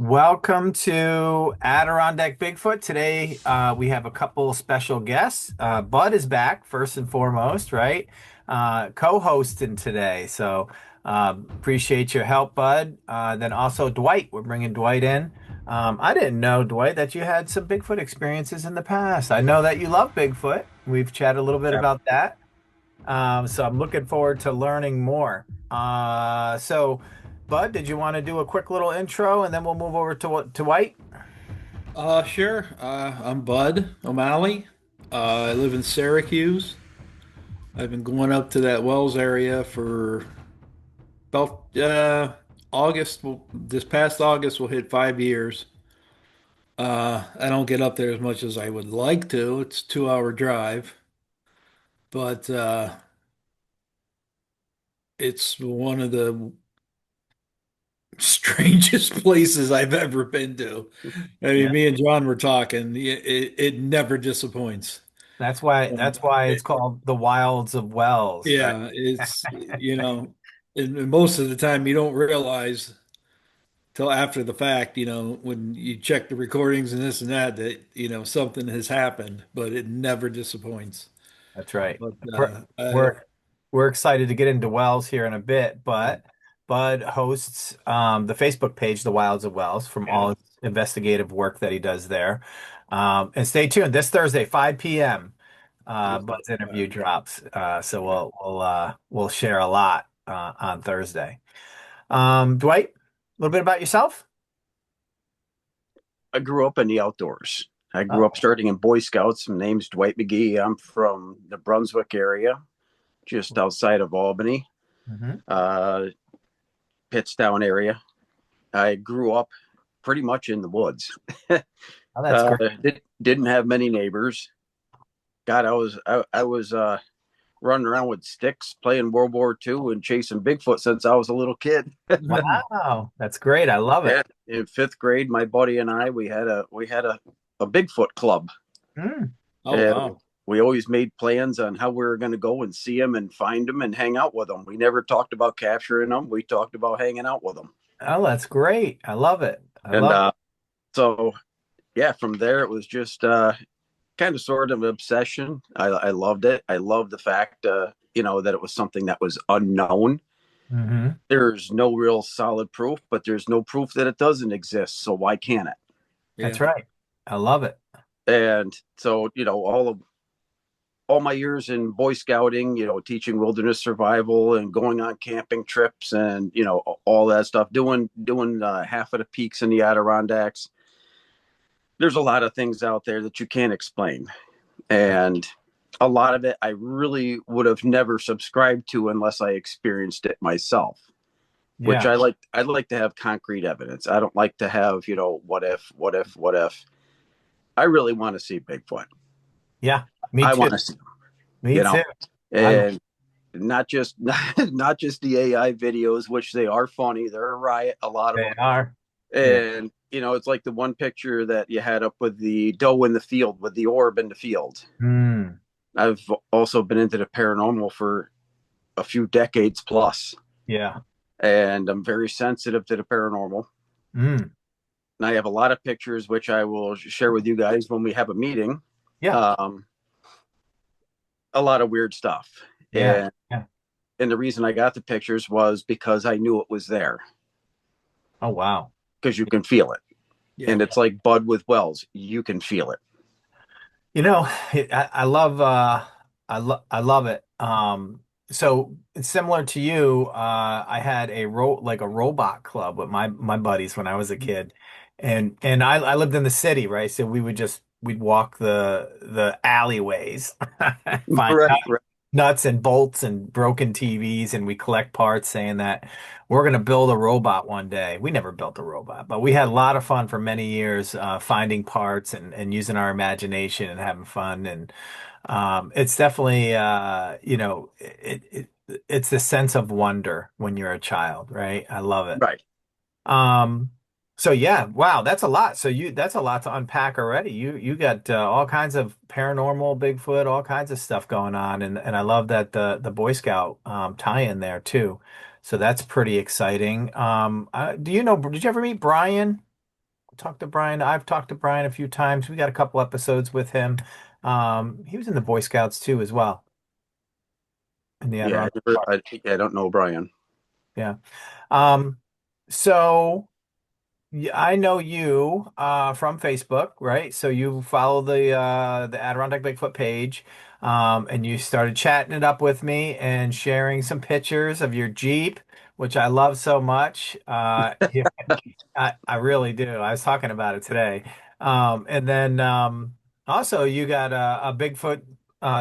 Welcome to Adirondack Bigfoot. Today, we have a couple special guests. Bud is back, first and foremost, right? Co-hosting today. So, appreciate your help, Bud. Then also Dwight. We're bringing Dwight in. I didn't know, Dwight, that you had some Bigfoot experiences in the past. I know that you love Bigfoot. We've chatted a little bit Yeah. about that. So I'm looking forward to learning more. Bud, did you want to do a quick little intro and then we'll move over to White? Sure. I'm Bud O'Malley. I live in Syracuse. I've been going up to that Wells area for about August. This past August will hit 5 years. I don't get up there as much as I would like to. It's a 2 hour drive, but it's one of the strangest places I've ever been to. I mean, Yeah. me and John were talking. It never disappoints. That's why it's called the Wilds of Wells, right? Yeah, and most of the time you don't realize till after the fact, when you check the recordings and this and that, something has happened, but it never disappoints. That's right. But We're we're we're excited to get into Wells here in a bit, but Bud hosts the Facebook page, The Wilds of Wells, from all yeah, his investigative work that he does there. And stay tuned this Thursday, 5 p.m. just Bud's interview uh, drops. So yeah. we'll share a lot on Thursday. Dwight, a little bit about yourself. I grew up in the outdoors. I grew up Oh. starting in Boy Scouts. My name's Dwight McGee. I'm from the Brunswick area, just outside of Albany, Hmm. uh, Pittstown area. I grew up pretty much in the woods. Oh, that's great. Didn't have many neighbors. God, I was running around with sticks, playing World War II, and chasing Bigfoot since I was a little kid. Wow, that's great. I love it. Yeah, in fifth grade, my buddy and I we had a Bigfoot club. Mm. Oh And wow. we always made plans on how we were going to go and see them and find them and hang out with them. We never talked about capturing them. We talked about hanging out with them. Oh, that's great. I love it. I And love it. so, yeah, from there, it was just kind of sort of an obsession. I loved it. I loved the fact, that it was something that was unknown. Hmm. There's no real solid proof, but there's no proof that it doesn't exist. So why can't it? That's Yeah. right. I love it. And so, all my years in Boy Scouting, teaching wilderness survival and going on camping trips and all that stuff, doing half of the peaks in the Adirondacks. There's a lot of things out there that you can't explain, and a lot of it I really would have never subscribed to unless I experienced it myself. Which Yeah. I'd like to have concrete evidence. I don't like to have what if, what if, what if. I really want to see Bigfoot. Yeah. Me I too. want to see him, Me you know, too. I and not just not just the AI videos, which they are funny. They're a riot, a lot of They them. are. Yeah. And it's like the one picture that you had up with the doe in the field, with the orb in the field. Mm. I've also been into the paranormal for a few decades plus, Yeah. and I'm very sensitive to the paranormal. Mm. And I have a lot of pictures, which I will share with you guys when we have a meeting. Yeah. Um, a lot of weird stuff, Yeah. and Yeah. the reason I got the pictures was because I knew it was there, Oh, wow. because you can feel it. Yeah. And it's like Bud with Wells. You can feel it. You know, I love it. So it's similar to you. I had a robot club with my buddies when I was a kid. And I lived in the city, right? So we'd walk the alleyways, find Right, right. nuts and bolts and broken TVs, and we collect parts saying that we're going to build a robot one day. We never built a robot, but we had a lot of fun for many years finding parts and using our imagination and having fun. And it's definitely, it's the sense of wonder when you're a child, right? I love it. Right. Um, so yeah, wow, that's a lot. That's a lot to unpack already. You got all kinds of paranormal, Bigfoot, all kinds of stuff going on, and I love that the Boy Scout tie-in there too. So that's pretty exciting. Do you know? Did you ever meet Brian? talk to Brian. I've talked to Brian a few times. We got a couple episodes with him. He was in the Boy Scouts too, as well, in the Yeah, Adirondack Park. I don't know Brian. Yeah. Um, so I know you from Facebook, right? So you follow the Adirondack Bigfoot page, and you started chatting it up with me and sharing some pictures of your Jeep, which I love so much. I really do. I was talking about it today. And then also you got a Bigfoot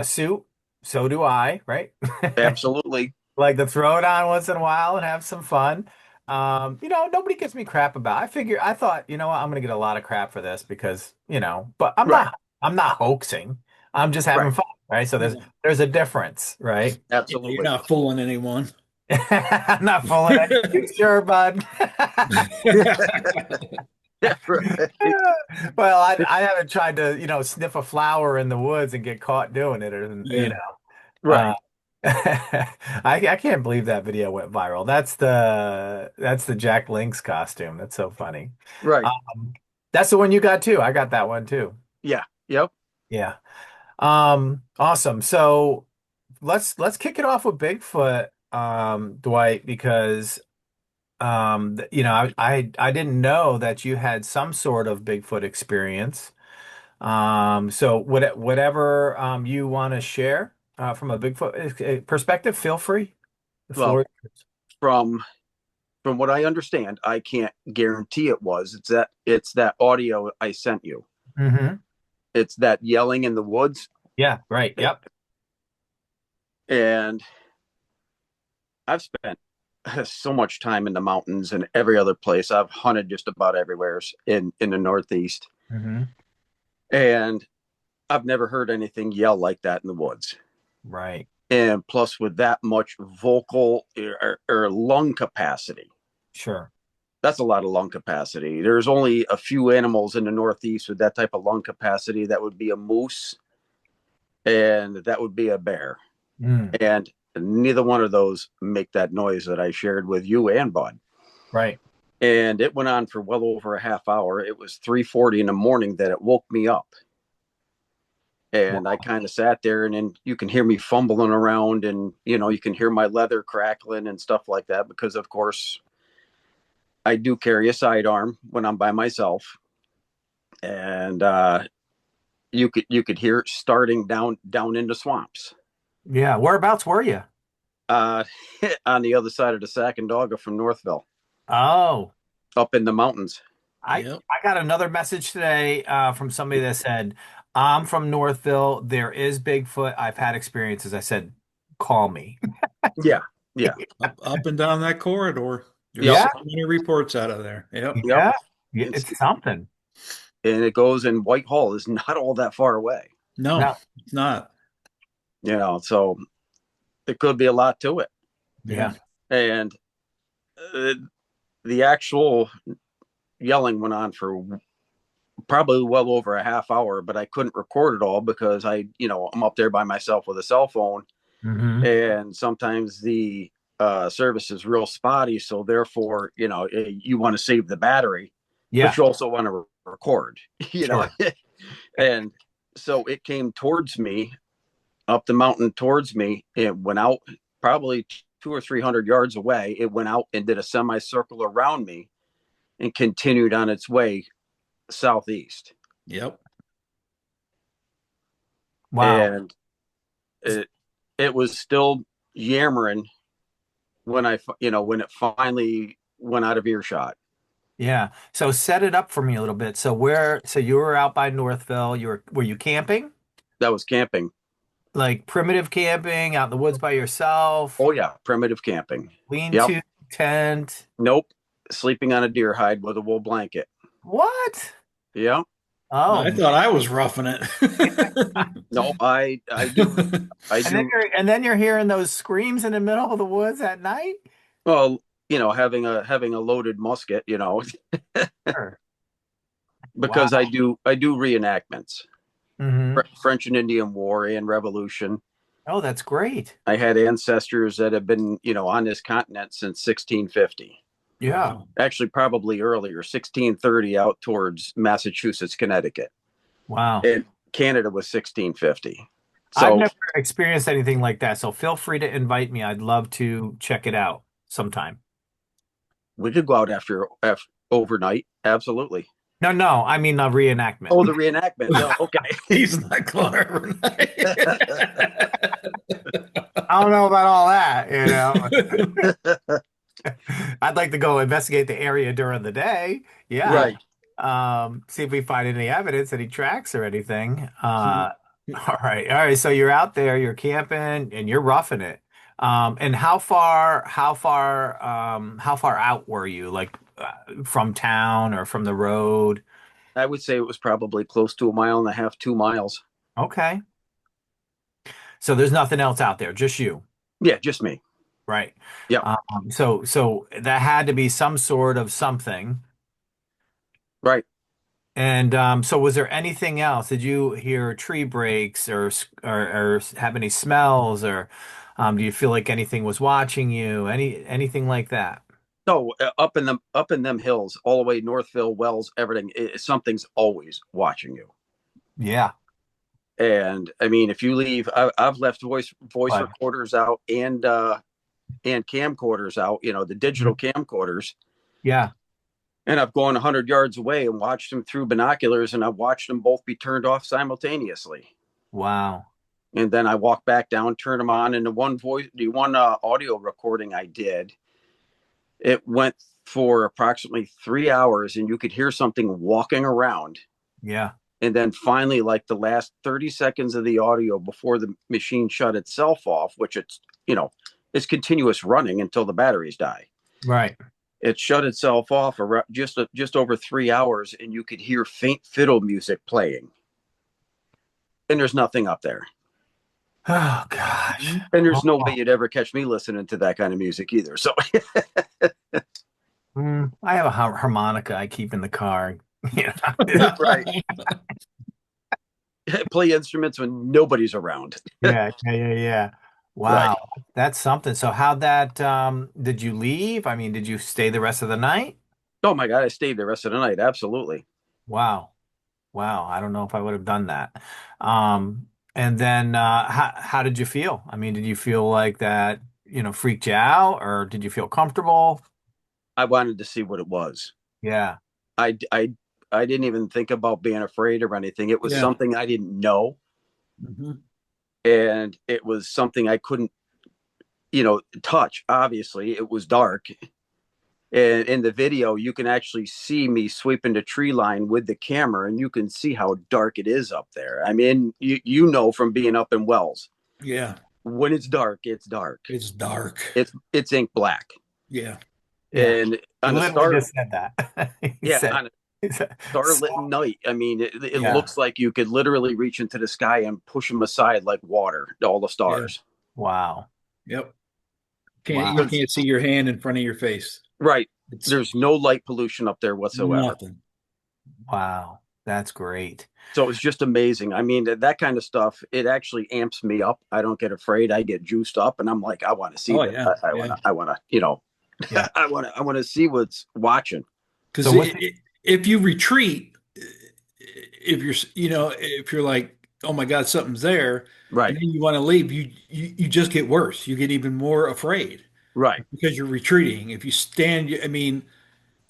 suit. So do I, right? Absolutely. Like to throw it on once in a while and have some fun. Nobody gives me crap about. I thought, you know what, I'm gonna get a lot of crap for this because, but Right. I'm not hoaxing. I'm just having Right. fun, right? So Yeah. there's a difference, right? Yeah, you're Absolutely. not fooling anyone. I'm not fooling it. You sure, bud? Yeah, right. Well, I haven't tried to, sniff a flower in the woods and get caught doing it, or Yeah. uh, Right. I can't believe that video went viral. That's the Jack Link's costume. That's so funny. Right. Um, that's the one you got too. I got that one too. Yeah. Yep. Yeah. Awesome. So let's kick it off with Bigfoot, Dwight, because I didn't know that you had some sort of Bigfoot experience. So whatever you want to share from a Bigfoot perspective, feel free. The floor Well, is yours. from from what I understand, I can't guarantee it was. It's that audio I sent you. Mm-hmm. It's that yelling in the woods. Yeah, right. Yep. And I've spent so much time in the mountains and every other place. I've hunted just about everywhere in the Northeast. Mm-hmm. And I've never heard anything yell like that in the woods. Right. And plus, with that much vocal or lung capacity, Sure. that's a lot of lung capacity. There's only a few animals in the Northeast with that type of lung capacity. That would be a moose and that would be a bear. Mm, And neither one of those make that noise that I shared with you and Bud. right. And it went on for well over a half hour. It was 3:40 in the morning that it woke me up. And I Wow. kind of sat there, and then you can hear me fumbling around, and you can hear my leather crackling and stuff like that, because of course I do carry a sidearm when I'm by myself. And you could hear it starting down into swamps, Yeah. Whereabouts were you? uh on the other side of the Sacandaga from Northville, Oh, up in the mountains. I Yep. I got another message today from somebody that said, I'm from Northville. There is Bigfoot. I've had experiences. I said, call me. Yeah. Yeah. Up and down that corridor. There's Yep. so Yeah. many reports out of there. Yep. Yep. Yeah. Yeah. It's, It's something. and it goes in Whitehall is not all that far away, No, No. it's not. so it could be a lot to it. Yeah. Yeah. And uh, the actual yelling went on for probably well over a half hour, but I couldn't record it all because I'm up there by myself with a cell phone, Hmm. and sometimes the service is real spotty. So therefore, you want to save the battery, but Yeah. you also want to record, Sure. and so it came towards me up the mountain towards me. It went out probably 200 or 300 yards away. It went out and did a semicircle around me and continued on its way southeast. Yep. Wow. And it it was still yammering when it finally went out of earshot. Yeah. So set it up for me a little bit. So you were out by Northville. Were you camping? That was camping. Like primitive camping out in the woods by yourself, Oh yeah, primitive camping. Yep. lean-to tent. Nope. Sleeping on a deer hide with a wool blanket. What? Yeah. Oh, I man. thought I was roughing it. No, And then you're hearing those screams in the middle of the woods at night? well, having a loaded musket, Sure. because I Wow. do reenactments. Hmm. French and Indian War and Revolution. Oh, that's great. I had ancestors that have been, on this continent since 1650. Yeah. Wow. Actually, probably earlier, 1630 out towards Massachusetts, Connecticut. Wow. And Canada was 1650. I've So never experienced anything like that, so feel free to invite me. I'd love to check it out sometime. we could go out after overnight. Absolutely. No, no, I mean a reenactment. Oh, the reenactment. No, okay. He's not going overnight. I don't know about all that, you know. I'd like to go investigate the area during the day. Yeah. Right. See if we find any evidence, any tracks or anything. All right. All right. So you're out there, you're camping and you're roughing it. And how far out were you? Like from town or from the road? I would say it was probably close to a mile and a half, 2 miles. Okay. So there's nothing else out there, just you. Yeah, just me. Right. Yep. So that had to be some sort of something. Right. And so was there anything else? Did you hear tree breaks or have any smells or do you feel like anything was watching you? Anything like that? So up in them hills, all the way Northville, Wells, everything, something's always watching you. Yeah. And I mean, if you leave, I've left voice But recorders out and camcorders out. The digital camcorders, yeah. and I've gone 100 yards away and watched them through binoculars, and I've watched them both be turned off simultaneously. Wow. And then I walk back down, turn them on, and the one audio recording I did, it went for approximately 3 hours, and you could hear something walking around. Yeah. And then finally, like the last 30 seconds of the audio before the machine shut itself off, which it's continuous running until the batteries die. Right. It shut itself off just over 3 hours, and you could hear faint fiddle music playing. And there's nothing up there. Oh gosh. And there's no way Oh, you'd ever catch me listening to that kind of music either. So, I have a harmonica I keep in the car. You know? right. Play instruments when nobody's around. Yeah, yeah, yeah, yeah. Right. Wow. That's something. So how'd that did you leave? I mean, did you stay the rest of the night? Oh my God, I stayed the rest of the night. Absolutely. Wow. Wow, I don't know if I would have done that. And then how did you feel? I mean, did you feel like that, freaked you out or did you feel comfortable? I wanted to see what it was. Yeah. I didn't even think about being afraid or anything. It was Yeah. something I didn't know, Mhm. and it was something I couldn't, touch. Obviously, it was dark. And in the video, you can actually see me sweeping the tree line with the camera, and you can see how dark it is up there. I mean, you know from being up in Wells, Yeah. when it's dark, it's dark. It's dark. It's ink black. Yeah. Yeah. And He on a literally star, just said that. He yeah, said, on a he said, starlit night, I mean, it yeah. looks like you could literally reach into the sky and push them aside like water, all the Yeah. stars. Wow. Yep. You Wow. can't see your hand in front of your face. Right. It's There's no light pollution up there whatsoever. nothing. Wow. That's great. So it's just amazing. I mean, that kind of stuff, it actually amps me up. I don't get afraid. I get juiced up, and I'm like, I want to see Oh that. yeah. I want Yeah. to, Yeah. I want to see what's watching. Because So what's if you retreat, if if you're like, oh my God, something's there, and Right. then you want to leave, you just get worse. You get even more afraid Right. because you're retreating. If you stand, I mean,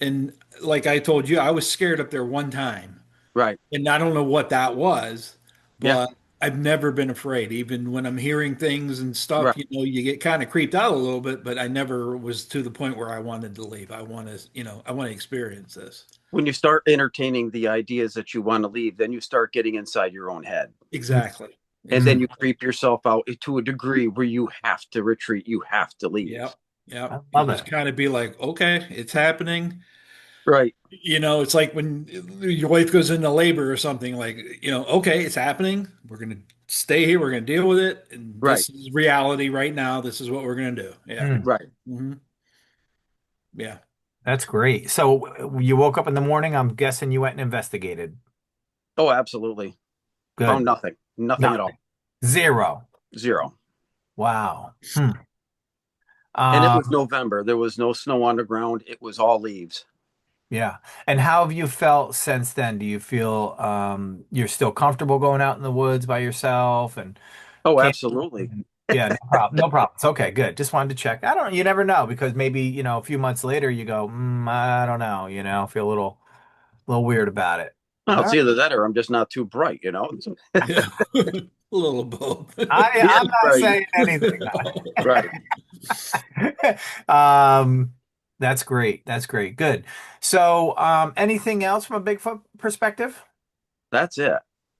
and like I told you, I was scared up there one time, Right. and I don't know what that was, Yeah. but I've never been afraid. Even when I'm hearing things and stuff, Right. you get kind of creeped out a little bit, but I never was to the point where I wanted to leave. I want to experience this. When you start entertaining the ideas that you want to leave, then you start getting inside your own head. Exactly. And then Exactly. you creep yourself out to a degree where you have to retreat. You have to leave. Yep. Yep. I You love just it. kind of be like, okay, it's happening. Right. It's like when your wife goes into labor or something, like, okay, it's happening. We're going to stay here. We're going to deal with it. And Right. this is reality right now. This is what we're going to do. Yeah. Mm, Right. Hmm. Yeah. that's great. So you woke up in the morning, I'm guessing you went and investigated. Oh, absolutely. Found Good. nothing. Nothing at Nothing. all. Zero. Zero. Wow. Hmm. And it was Um, November. There was no snow on the ground. It was all leaves. yeah. And how have you felt since then? Do you feel you're still comfortable going out in the woods by yourself and Oh, camping? absolutely. Yeah, no problem. No problems. Okay, good. Just wanted to check. I don't, you never know because maybe, a few months later you go, I don't know, feel a little weird about it. Well, All it's right. either that or I'm just not too bright, you know? Yeah. A little both. Yeah, I'm not right. saying anything. Right. Um, that's great. That's great. Good. So, anything else from a Bigfoot perspective? That's it.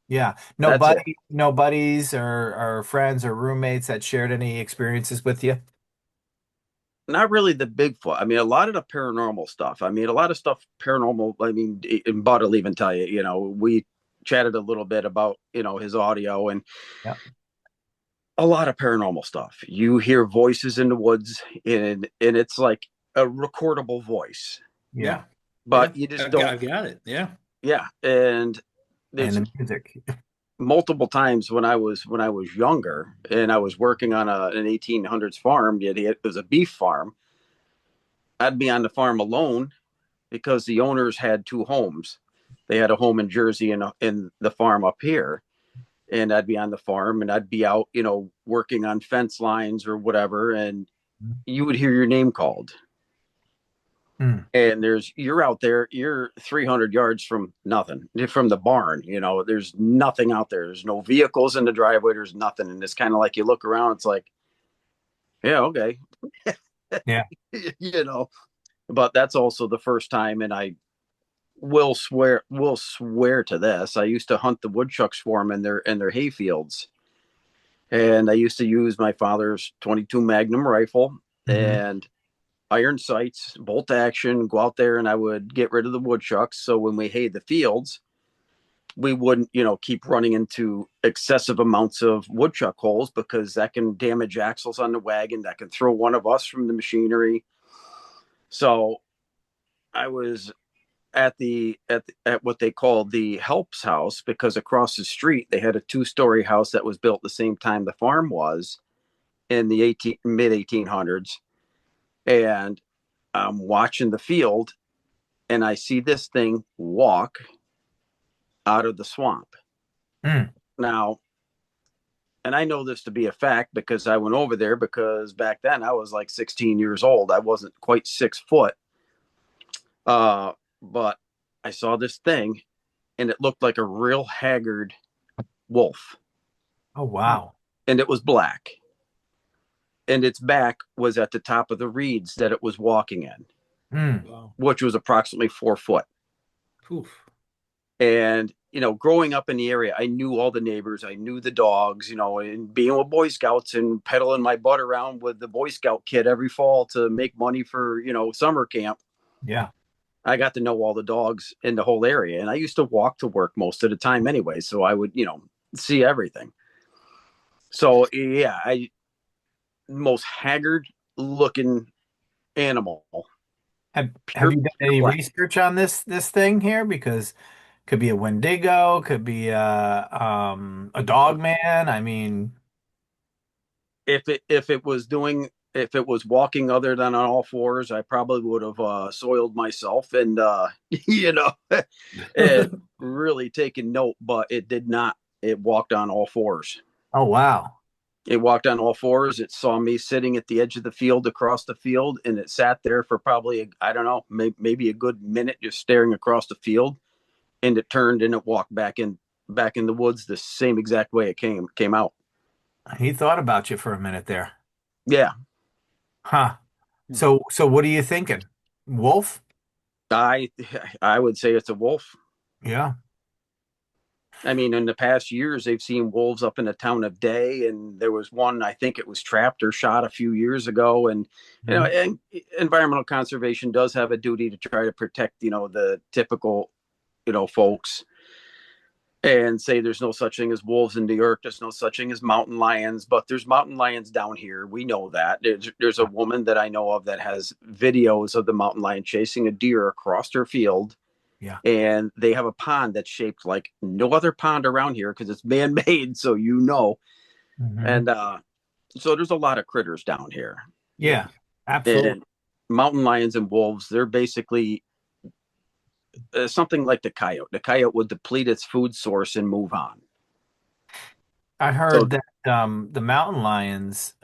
Yeah. That's it. No buddies or friends or roommates that shared any experiences with you? Not really the Bigfoot. I mean, a lot of the paranormal stuff. I mean, a lot of stuff paranormal. I mean, and Bud will even tell you, we chatted a little bit about, his audio and Yeah. a lot of paranormal stuff. You hear voices in the woods and it's like a recordable voice, Yeah. Yeah. Yeah. but you just I've got, don't. I've got it. Yeah. Yeah. And And there's the music. multiple times when I was younger and I was working on an 1800s farm. It was a beef farm. I'd be on the farm alone because the owners had two homes. They had a home in Jersey and in the farm up here. And I'd be on the farm and I'd be out, working on fence lines or whatever. And you would hear your name called. Mm. And you're out there, you're 300 yards from nothing, from the barn. There's nothing out there. There's no vehicles in the driveway. There's nothing. And it's kind of like you look around, it's like, yeah, okay. Yeah. you know, but that's also the first time. And I will swear to this. I used to hunt the woodchucks for them in their hay fields, and I used to use my father's 22 Magnum rifle Hmm. and iron sights, bolt action. Go out there, and I would get rid of the woodchucks. So when we hayed the fields, we wouldn't, keep running into excessive amounts of woodchuck holes because that can damage axles on the wagon. That can throw one of us from the machinery. So I was at what they called the helps house because across the street they had a two-story house that was built the same time the farm was in the mid 1800s. And I'm watching the field and I see this thing walk out of the swamp. Mm. Now, and I know this to be a fact because I went over there because back then I was like 16 years old. I wasn't quite 6 foot. But I saw this thing and it looked like a real haggard wolf, Oh, wow. and it was black, and its back was at the top of the reeds that it was walking in, Mm. Wow. which was approximately 4 foot. Oof. And growing up in the area, I knew all the neighbors, I knew the dogs, and being with Boy Scouts and pedaling my butt around with the Boy Scout kid every fall to make money for summer camp. Yeah. I got to know all the dogs in the whole area, and I used to walk to work most of the time anyway, so I would see everything. So yeah, I most haggard looking animal, Have pure you done pure any black. research on this thing here? Because could be a Wendigo, could be a dog man. I mean, If it was walking other than on all fours, I probably would have soiled myself and and really taken note. But it did not. It walked on all fours. oh wow. It walked on all fours. It saw me sitting at the edge of the field across the field, and it sat there for probably I don't know, maybe a good minute, just staring across the field. And it turned and it walked back in the woods the same exact way it came out. He thought about you for a minute there. Yeah, Huh. So what are you thinking? Wolf? I I would say it's a wolf. Yeah. I mean, in the past years, they've seen wolves up in the town of Day, and there was one, I think it was trapped or shot a few years ago. And Mhm. and environmental conservation does have a duty to try to protect, the typical, folks, and say there's no such thing as wolves in New York. There's no such thing as mountain lions, but there's mountain lions down here. We know that. There's a woman that I know of that has videos of the mountain lion chasing a deer across her field, Yeah. and they have a pond that's shaped like no other pond around here because it's man-made, so. Hmm. And so there's a lot of critters down here. Yeah. Yeah. Absolutely. And mountain lions and wolves, they're basically something like the coyote. The coyote would deplete its food source and move on. I So heard that the mountain lions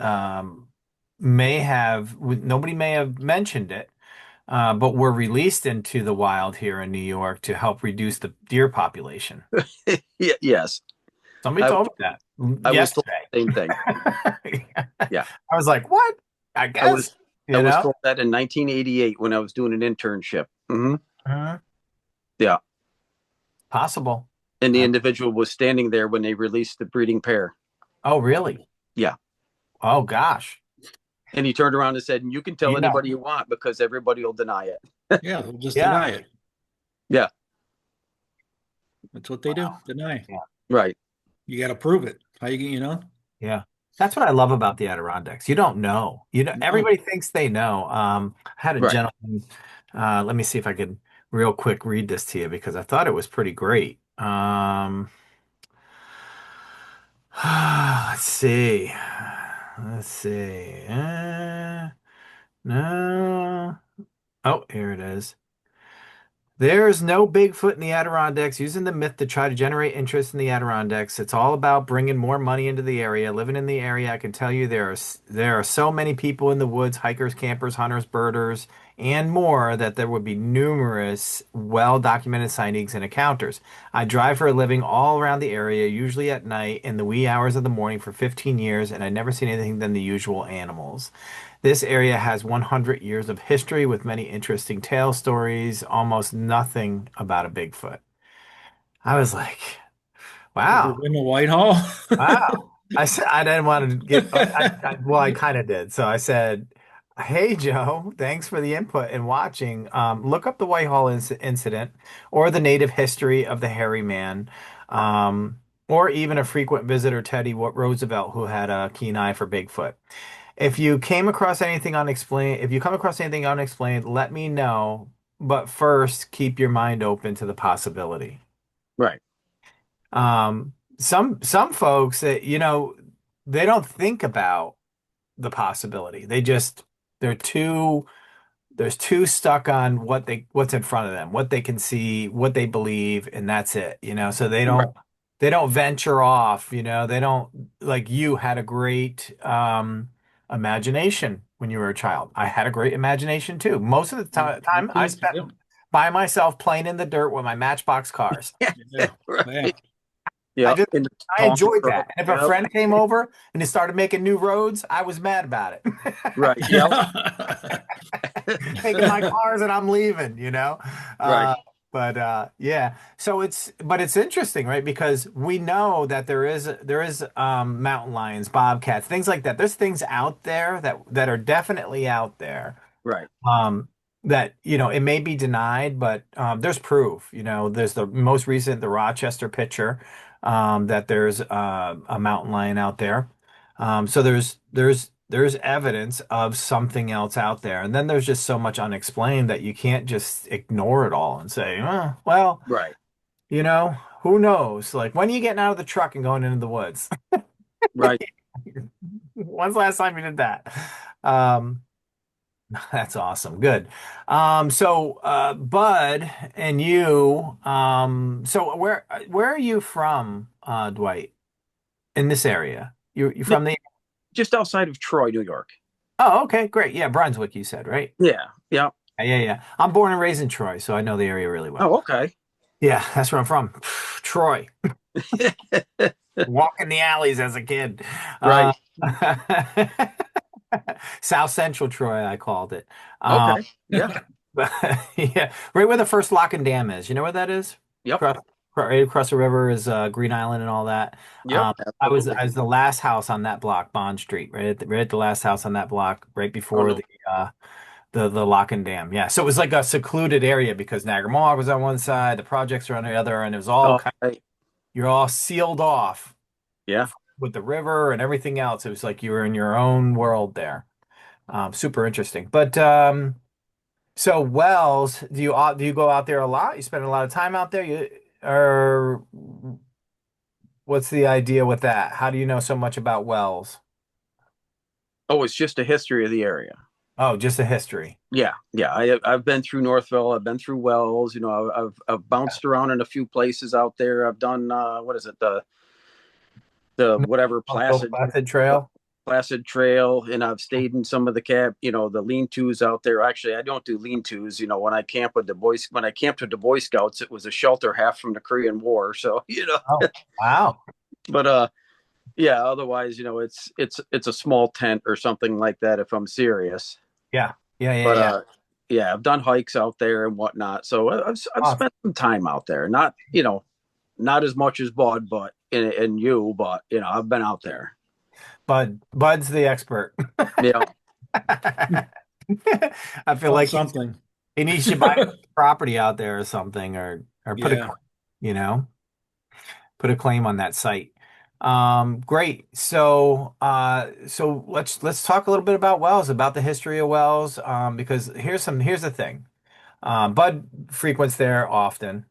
may have nobody may have mentioned it, but were released into the wild here in New York to help reduce the deer population. yes, Somebody I told me that I was told yesterday. the same thing. Yeah, I was like, "What?" I I was guess, I you was know. told that in 1988 when I was doing an internship. Mhm. Yeah, Possible. and the Uh, individual was standing there when they released the breeding pair. oh, really? Yeah, Oh, gosh. and he turned around and said, "You can tell You know. anybody you want because everybody will deny it." Yeah, they'll just Yeah. deny it. Yeah, That's what they do. Deny. Yeah. right, You got to prove it. How you know? Yeah. That's what I love about the Adirondacks. You don't know. You know, No. everybody thinks they know. I had a right. gentleman, let me see if I could real quick read this to you because I thought it was pretty great. Let's see. Let's see. No. Oh, here it is. There's no Bigfoot in the Adirondacks, using the myth to try to generate interest in the Adirondacks. It's all about bringing more money into the area. Living in the area, I can tell you there are so many people in the woods, hikers, campers, hunters, birders, and more that there would be numerous well-documented sightings and encounters. I drive for a living all around the area, usually at night in the wee hours of the morning for 15 years, and I've never seen anything than the usual animals. This area has 100 years of history with many interesting tale stories, almost nothing about a Bigfoot. I was like, Ever wow, been to Whitehall? wow. I said, I didn't want to get, well, I kind of did. So I said, hey, Joe, thanks for the input and watching. Look up the Whitehall incident or the native history of the hairy man, or even a frequent visitor, Teddy Roosevelt, who had a keen eye for Bigfoot. If you come across anything unexplained, let me know. But first, keep your mind open to the possibility. Right. Some folks that they don't think about the possibility. They're too stuck on what's in front of them, what they can see, what they believe, and that's it, so they Right. don't venture off, they don't like you had a great imagination when you were a child. I had a great imagination too. Most of the Me time I too. spent Yep. by myself playing in the dirt with my Matchbox cars. Yeah. Yeah. Right. I Yeah. just In the I Tonka enjoyed truck. that. And if a Yep. friend came over and they started making new roads, I was mad about it. Right. Yep. Taking my cars and I'm leaving. Right. Uh, but yeah, but it's interesting, right? Because we know that there is mountain lions, bobcats, things like that. There's things out there that are definitely out there. Right. Um, that it may be denied, but there's proof. There's the most recent, the Rochester picture, that there's a mountain lion out there. So there's evidence of something else out there, and then there's just so much unexplained that you can't just ignore it all and say, well, Right. who knows? Like, when are you getting out of the truck and going into the woods? Right. When's the last time you did that? Um, That's awesome. Good. So Bud and you, so where are you from, Dwight, in this area? You Yeah, from the just outside of Troy, New York. Oh, okay, great. Yeah, Brunswick, you said, right? Yeah. Yeah. Yeah, yeah, yeah. I'm born and raised in Troy, so I know the area really well. Oh, okay. Yeah, that's where I'm from. Troy. Walking the alleys as a kid. Uh, Right. South Central Troy, I called it. Um, Okay. Yeah. But yeah, right where the first lock and dam is. You know where that is? Yep. Across, right across the river is Green Island and all that. Yep. Um, Absolutely. I was the last house on that block, Bond Street, right at the last house on that block, right Oh before no. the lock and dam. Yeah, so it was like a secluded area because Niagara Mohawk was on one side, the projects were on the other, and it was all Oh, kind right. you're all sealed off Yeah. with the river and everything else. It was like you were in your own world there. Super interesting. But so Wells, do you go out there a lot? You spend a lot of time out there? Or what's the idea with that? How do you know so much about Wells? Oh, it's just a history of the area. Oh, just a history. Yeah, yeah. I've been through Northville. I've been through Wells. You know, I've bounced around in a few places out there. I've done what is it, the whatever Uncle Placid Placid Trail. Placid Trail, and I've stayed in some of the the lean-tos out there. Actually, I don't do lean-tos. You know, when I camped with the Boy Scouts, it was a shelter half from the Korean War. So Oh, wow. but yeah. Otherwise, it's a small tent or something like that if I'm serious. Yeah. Yeah, yeah, But yeah. yeah, I've done hikes out there and whatnot. So I've Awesome. spent some time out there. Not as much as Bud, but and you, but I've been out there. Bud's the expert. Yeah, I feel On like something. he needs to buy property out there or something, or Yeah. you know, put a claim on that site. Great. So let's talk a little bit about Wells, about the history of Wells, because here's the thing. Bud frequents there often.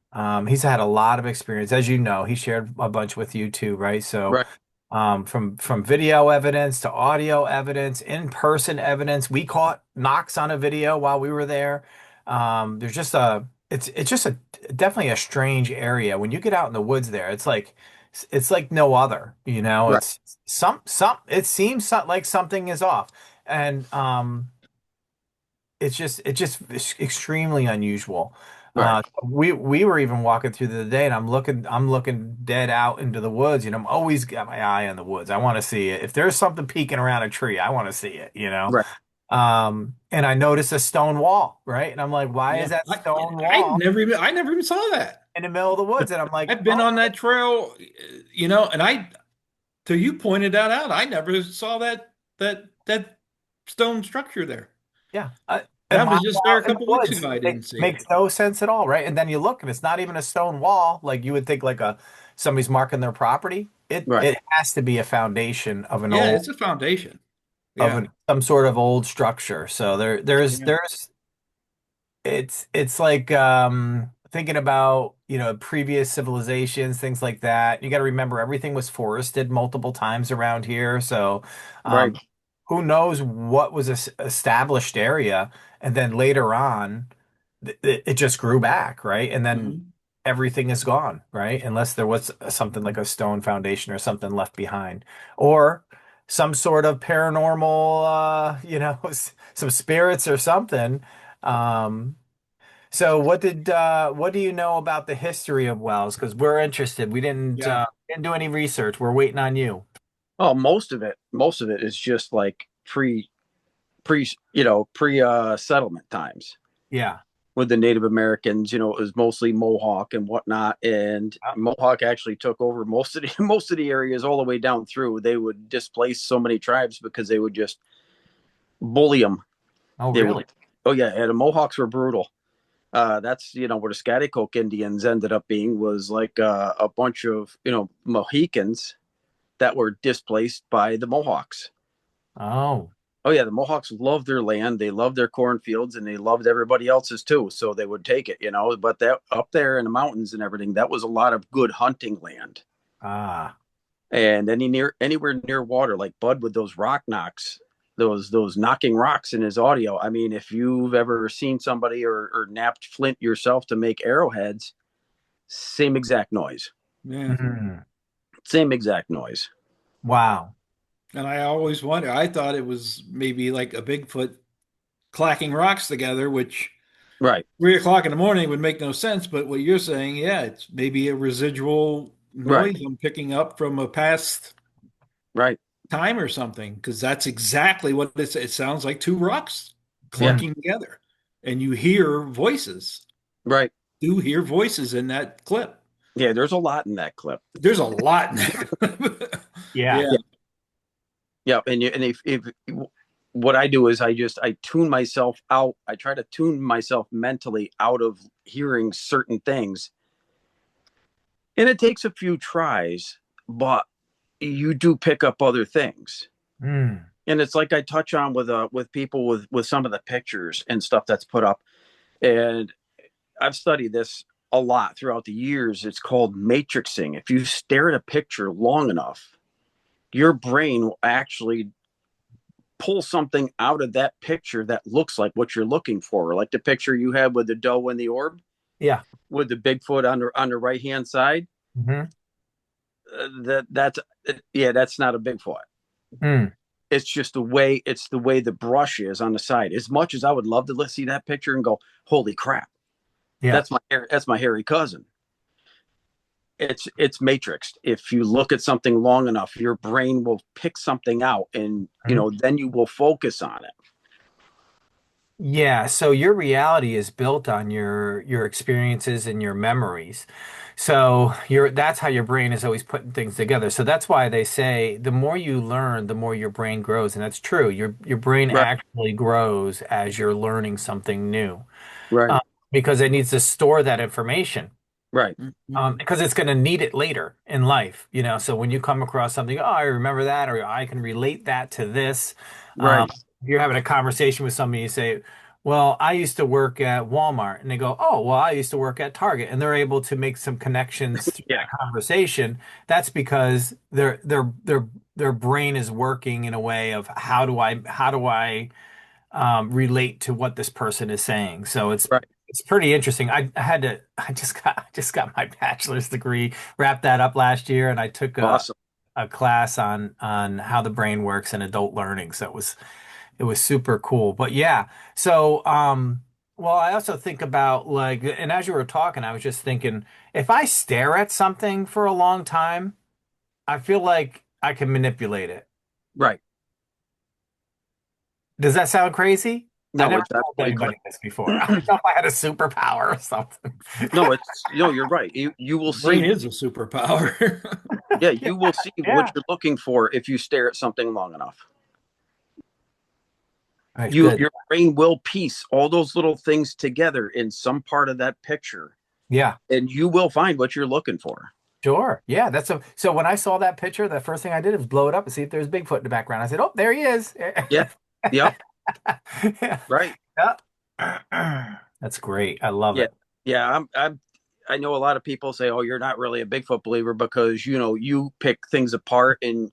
He's had a lot of experience, as you know. He shared a bunch with you too, right? So right, from video evidence to audio evidence, in-person evidence. We caught knocks on a video while we were there. There's just a it's just a definitely a strange area. When you get out in the woods there, it's like no other, you know. right, It's some it seems like something is off. And it's just extremely unusual. right, We were even walking through the day, and I'm looking dead out into the woods. I'm always got my eye on the woods. I want to see it. If there's something peeking around a tree, I want to see it. right. And I noticed a stone wall, right? And I'm like, why Yeah. is that I, stone I wall never even I never even saw that. in the middle of the woods? And I'm like, I've been oh on that trail, and till you pointed that out, I never saw that stone structure there. yeah, a That mile was just there a out in the couple weeks woods. ago. I It didn't see it. makes no sense at all, right? And then you look, and it's not even a stone wall like you would think, like a somebody's marking their property. It Right. it has to be a foundation of an Yeah, old it's a foundation. of Yeah. an some sort of old structure. So Yeah. there's it's like thinking about, previous civilizations, things like that. You got to remember everything was forested multiple times around here. So Right. um who knows what was established area, and then later on it just grew back, right? And then Mhm. everything is gone, right? Unless there was something like a stone foundation or something left behind, or some sort of paranormal, some spirits or something. Um, so what do you know about the history of Wells? Because we're interested. We Yeah. didn't do any research. We're waiting on you. Oh, most of it is just like pre settlement times Yeah. with the Native Americans. It was mostly Mohawk and whatnot, and Mohawk actually took over most of the most of the areas all the way down through. They would displace so many tribes because they would just bully them. Oh, They would. really? Oh yeah, and the Mohawks were brutal. That's where the Scotticoke Indians ended up being, was like a bunch of Mohicans that were displaced by the Mohawks. Oh, Oh yeah, the Mohawks loved their land, they loved their cornfields, and they loved everybody else's too. So they would take it. But that up there in the mountains and everything, that was a lot of good hunting land. ah, And anywhere near water, like Bud with those rock knocks, those knocking rocks in his audio. I mean, if you've ever seen somebody or napped flint yourself to make arrowheads, same exact noise. Yeah. mhm. Same exact noise. Wow. And I always wonder, I thought it was maybe like a Bigfoot clacking rocks together, which Right, 3 o'clock in the morning would make no sense. But what you're saying, yeah, it's maybe a residual right, noise I'm picking up from a past right. time or something, because that's exactly what it sounds like, two rocks Yeah, Mm, clunking together. And you hear voices. right. Do hear voices in that clip. Yeah, there's a lot in that clip. There's a lot in that. yeah. Yeah. Yeah, yeah. And if what I do is I tune myself out. I try to tune myself mentally out of hearing certain things, and it takes a few tries, but you do pick up other things. Mm, And it's like I touch on with people with some of the pictures and stuff that's put up. And I've studied this a lot throughout the years. It's called matrixing. If you stare at a picture long enough, your brain will actually pull something out of that picture that looks like what you're looking for, like the picture you had with the doe and the orb, Yeah. with the Bigfoot on the right hand side. Hmm. That's yeah, that's not a Bigfoot. Mm. It's just the way the brush is on the side. As much as I would love to see that picture and go, holy crap, Yeah. that's my hairy cousin. It's matrixed. If you look at something long enough, your brain will pick something out, and Mhm. then you will focus on it. Yeah, so your reality is built on your experiences and your memories. So that's how your brain is always putting things together. So that's why they say the more you learn, the more your brain grows. And that's true. Your brain Right, actually grows as you're learning something new. right, Um, because it needs to store that information. right, Because it's going to need it later in life, So when you come across something, oh, I remember that, or I can relate that to this. Um, right. if you're having a conversation with somebody, you say, well, I used to work at Walmart, and they go, oh, well, I used to work at Target, and they're able to make some connections through Yeah, that conversation. That's because their brain is working in a way of how do I relate to what this person is saying. So right. it's pretty interesting. I just got my bachelor's degree, wrapped that up last year, and I took Awesome. a class on how the brain works in adult learning. So it was super cool. But yeah, so well, I also think about like, and as you were talking, I was just thinking, if I stare at something for a long time, I feel like I can manipulate it. Right. Does that sound crazy? I No, never it's told absolutely anybody correct. this before. I don't know if I had a superpower or something. No, it's you're right. You will Brain see. is a superpower. Yeah, Yeah, you will see what yeah. you're looking for if you stare at something long enough. All right, good. Your brain will piece all those little things together in some part of that picture, Yeah, and you will find what you're looking for. sure. Yeah, so when I saw that picture, the first thing I did was blow it up and see if there's Bigfoot in the background. I said, "Oh, there he is." Yeah. Yep. Yeah. Right. Yeah. That's great. I love Yeah. it. Yeah. I know a lot of people say, "Oh, you're not really a Bigfoot believer because you pick things apart and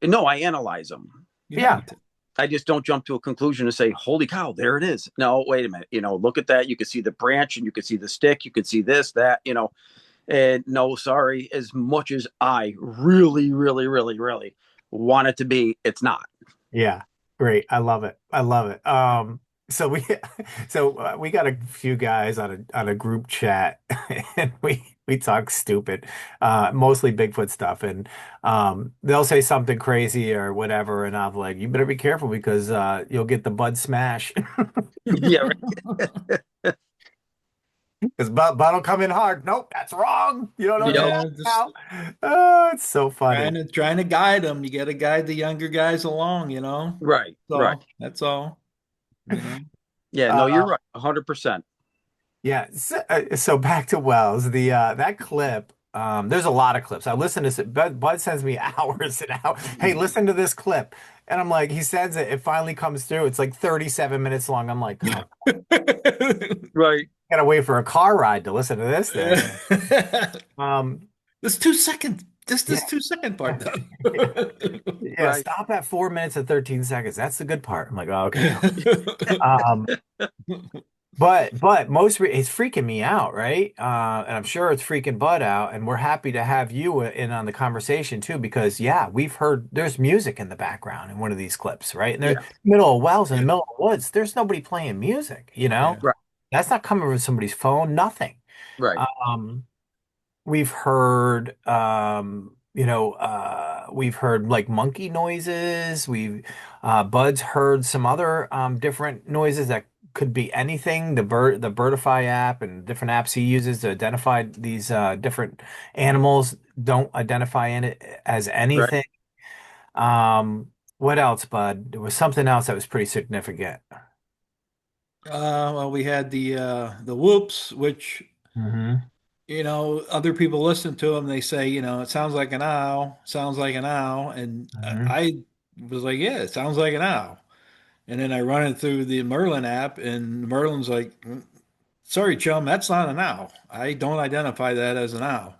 no, I analyze them. You Yeah. have to. I just don't jump to a conclusion and say, "Holy cow, there it is." No, wait a minute. Look at that. You can see the branch, and you can see the stick. You can see this, that. And no, sorry. As much as I really, really, really, really want it to be, it's not. Yeah, great. I love it. I love it. So we we got a few guys on a group chat and we talk stupid, mostly Bigfoot stuff, and they'll say something crazy or whatever, and I'm like, you better be careful because you'll get the Bud smash Yeah. because Bud will come in hard. Nope, that's wrong. You don't know what you're Yep. Yeah, talking just about. Oh, it's so funny. trying to guide them. You got to guide the younger guys along, you know. Right. Right. So that's all, you know. Yeah. No, you're Uh, right. 100%. Yeah, so back to Wells, the that clip. There's a lot of clips. I listen to it. Bud sends me hours and hours. Hey, listen to this clip, and I'm like, he sends it. It finally comes through. It's like 37 minutes long. I'm like, oh, Right. gotta wait for a car ride to listen to this thing. Um, This 2 second, this yeah, 2 second part though. yeah. Right. Stop at 4 minutes and 13 seconds. That's the good part. I'm like, oh, okay. Um, but it's freaking me out, right? And I'm sure it's freaking Bud out, and we're happy to have you in on the conversation too, because yeah, we've heard there's music in the background in one of these clips, right? And they're Yeah. middle of wells in the Yeah, middle of the woods. There's nobody playing music, yeah. Right. That's not coming from somebody's phone, nothing. Right. Um, we've heard we've heard like monkey noises. Bud's heard some other different noises that could be anything. The Birdify app and different apps he uses to identify these different animals don't identify in it as Right. anything. What else, Bud? There was something else that was pretty significant. Well, we had the whoops, which Hmm. other people listen to them. They say, it sounds like an owl, sounds like an owl, and Hmm. I was like, yeah, it sounds like an owl. And then I run it through the Merlin app, and Merlin's like, sorry, chum, that's not an owl. I don't identify that as an owl.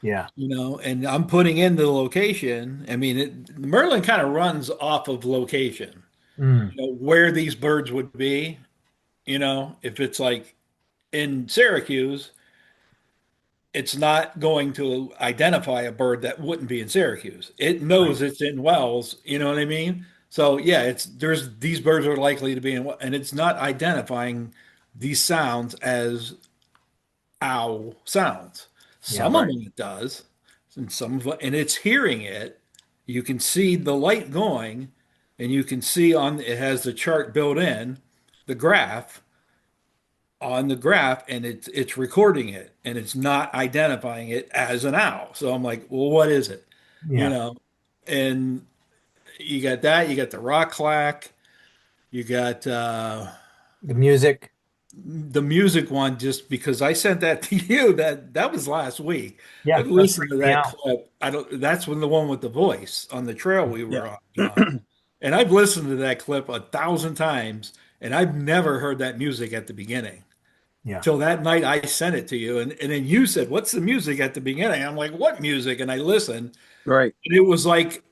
Yeah. And I'm putting in the location. I mean, Merlin kind of runs off of location. Mm. where these birds would be. If it's like in Syracuse, it's not going to identify a bird that wouldn't be in Syracuse. It Right. knows it's in Wells, you know what I mean? So yeah, it's there's these birds are likely to be and it's not identifying these sounds as owl sounds. Yeah. Some of Right. them it does, and some of it, and it's hearing it. You can see the light going, and you can see on it has the chart built in, the graph on the graph, and it's recording it, and it's not identifying it as an owl. So I'm like, well, what is it? You Yeah. know, and you got that, you got the rock clack, you got The music. the music one just because I sent that to you that was last week. Yeah. But That listen freaked to me that out. clip. I don't that's when the one with the voice on the trail we Yeah. were on, John. And I've listened to that clip 1,000 times and I've never heard that music at the beginning. Yeah. Till that night I sent it to you and then you said, "What's the music at the beginning?" I'm like, "What music?" And I listened Right. and it was like,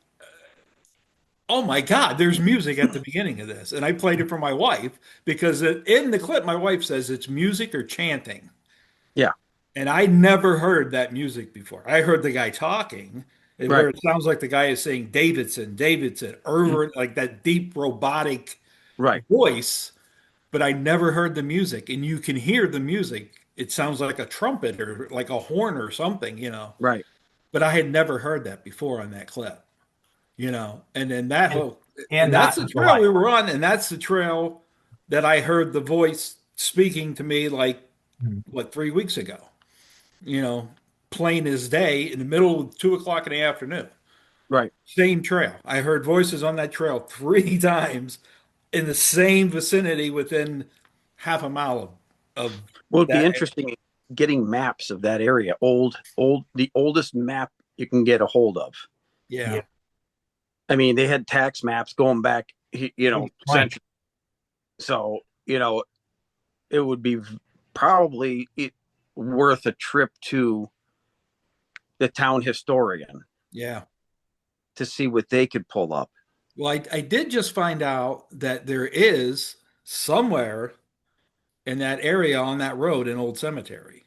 oh my God, there's music at the beginning of this. And I played it for my wife because in the clip, my wife says it's music or chanting. Yeah. And I never heard that music before. I heard the guy talking, where Right. it sounds like the guy is saying Davidson, Davidson, Irvin, like that deep robotic Right. voice, but I never heard the music. And you can hear the music. It sounds like a trumpet or like a horn or something. Right. But I had never heard that before on that clip. And then that And, whole, and and that's not the in trail July. we were on, and that's the trail that I heard the voice speaking to me like Mm. what 3 weeks ago, you know, plain as day in the middle of 2 o'clock in the afternoon. Right. Same trail. I heard voices on that trail 3 times in the same vicinity within half a mile of Well, it'd be that. interesting getting maps of that area. The oldest map you can get a hold of. Yeah. Yeah. I mean, they had tax maps going back, Good point. centuries. So, it would be probably worth a trip to the town historian Yeah. to see what they could pull up. Well, I did just find out that there is somewhere in that area on that road an old cemetery.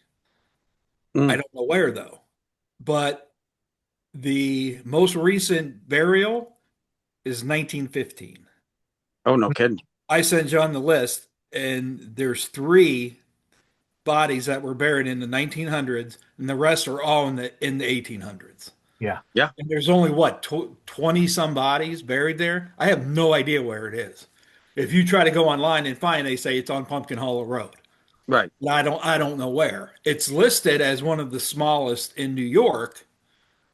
I Mm. don't know where though, but the most recent burial is 1915. Oh, no kidding. I sent John the list, and there's three bodies that were buried in the 1900s, and the rest are all in the 1800s. Yeah. Yeah. And there's only what 20 some bodies buried there. I have no idea where it is. If you try to go online and find, they say it's on Pumpkin Hollow Road. Right. But I don't know where. It's listed as one of the smallest in New York,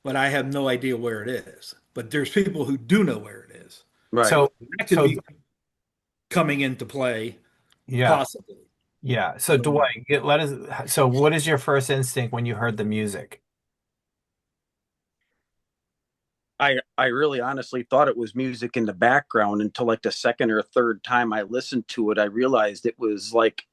but I have no idea where it is. But there's people who do know where it is. Right. So, That could so be coming into play, yeah. possibly. Yeah. So Dwight, let us. So, what is your first instinct when you heard the music? I really honestly thought it was music in the background until like the second or third time I listened to it. I realized it was like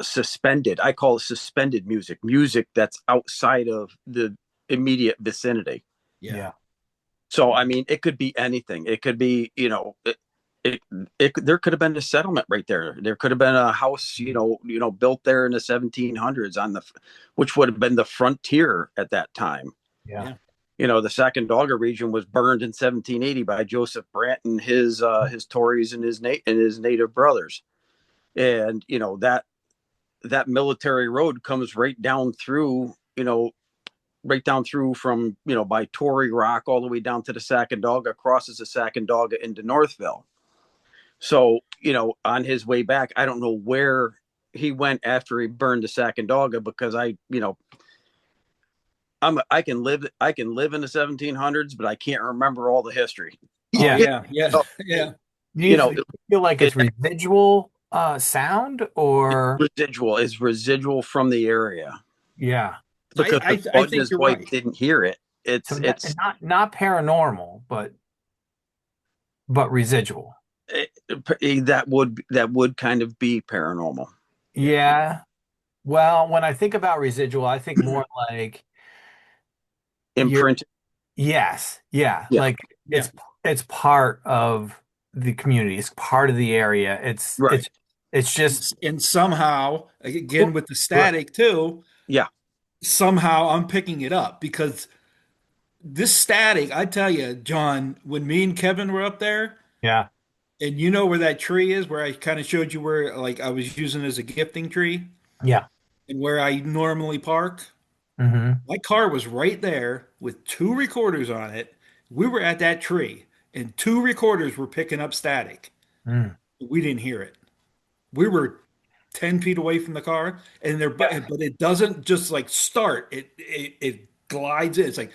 suspended. I call it suspended music that's outside of the immediate vicinity. Yeah. Yeah. So, I mean, it could be anything. It could be, it, there could have been a settlement right there. There could have been a house, built there in the 1700s which would have been the frontier at that time. Yeah. Yeah. The Sacandaga region was burned in 1780 by Joseph Brant and his Tories and his native brothers. And, that military road comes right down through from, by Tory Rock all the way down to the Sacandaga, crosses the Sacandaga into Northville. So, on his way back, I don't know where he went after he burned the Sacandaga because I can live in the 1700s, but I can't remember all the history. Oh Yeah. yeah, yeah, So, yeah. Do you you know, feel like it, it's residual sound or residual from the area yeah. I because if I, I Bud and think his you're wife right. didn't hear it, So it's not paranormal, but residual. that would kind of be paranormal. Yeah. Well, when I think about residual, I think more like you're Imprinted. yes. Yeah. Yeah. Like Yeah, it's part of the community. It's part of the area. Right. It's just And somehow, again with the right. static too, Yeah. somehow I'm picking it up because this static, I tell you, John, when me and Kevin were up there, Yeah. and you know where that tree is, where I kind of showed you where like I was using as a gifting tree Yeah. and where I normally park. Hmm. My car was right there with two recorders on it. We were at that tree, and two recorders were picking up static. Mm. We didn't hear it. We were 10 feet away from the car, and there, but Yeah. it doesn't just like start. It glides in. It's like,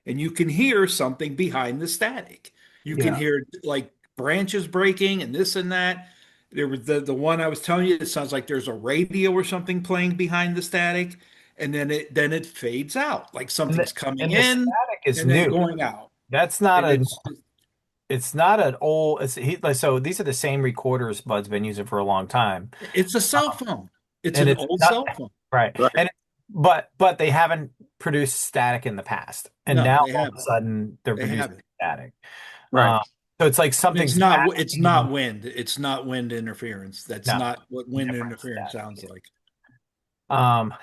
and you can hear something behind the static. You can Yeah. hear like branches breaking and this and that. There was the one I was telling you, it sounds like there's a radio or something playing behind the static, and then it fades out, like And something's coming and the in static is and then new. going out. That's not And a it's not an old like so these are the same recorders Bud's been using for a long time. it's a cell phone. It's And an it's old not cell phone. right. Right. And but they haven't produced static in the past. And No, now they all of a haven't. sudden they're They producing haven't. static. Right. So it's like And it's something's not it's happening. not wind. It's not wind interference. That's No, not what wind different interference static. sounds like.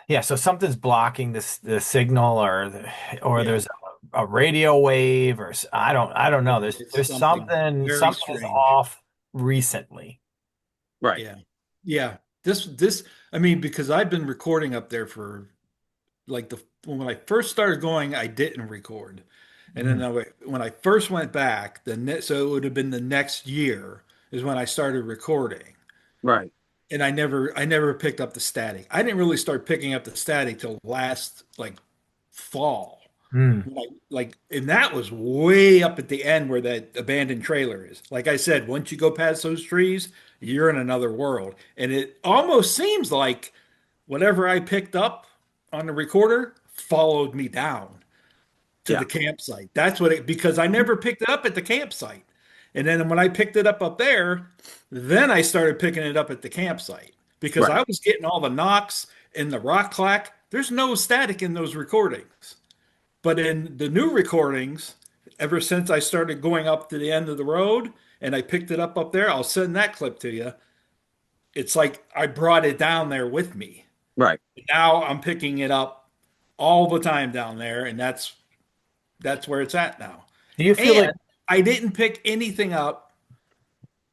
Yeah, so something's blocking this the signal or Yeah. there's a radio wave I don't know. Yeah. There's It's something very something is strange. off recently. Right. Yeah. Yeah. This I mean, because I've been recording up there for like the when I first started going, I didn't record. And then Mhm. when I first went back, so it would have been the next year is when I started recording. Right. And I never picked up the static. I didn't really start picking up the static till last like fall. Mm. And that was way up at the end where that abandoned trailer is. Like I said, once you go past those trees, you're in another world. And it almost seems like whatever I picked up on the recorder followed me down to Yeah. the campsite. That's what because I never picked it up at the campsite. And then when I picked it up there, then I started picking it up at the campsite because Right. I was getting all the knocks and the rock clack. There's no static in those recordings. But in the new recordings, ever since I started going up to the end of the road and I picked it up there, I'll send that clip to you. It's like I brought it down there with me. Right. Now I'm picking it up all the time down there, and that's where it's at now. Do you feel like And I didn't pick anything up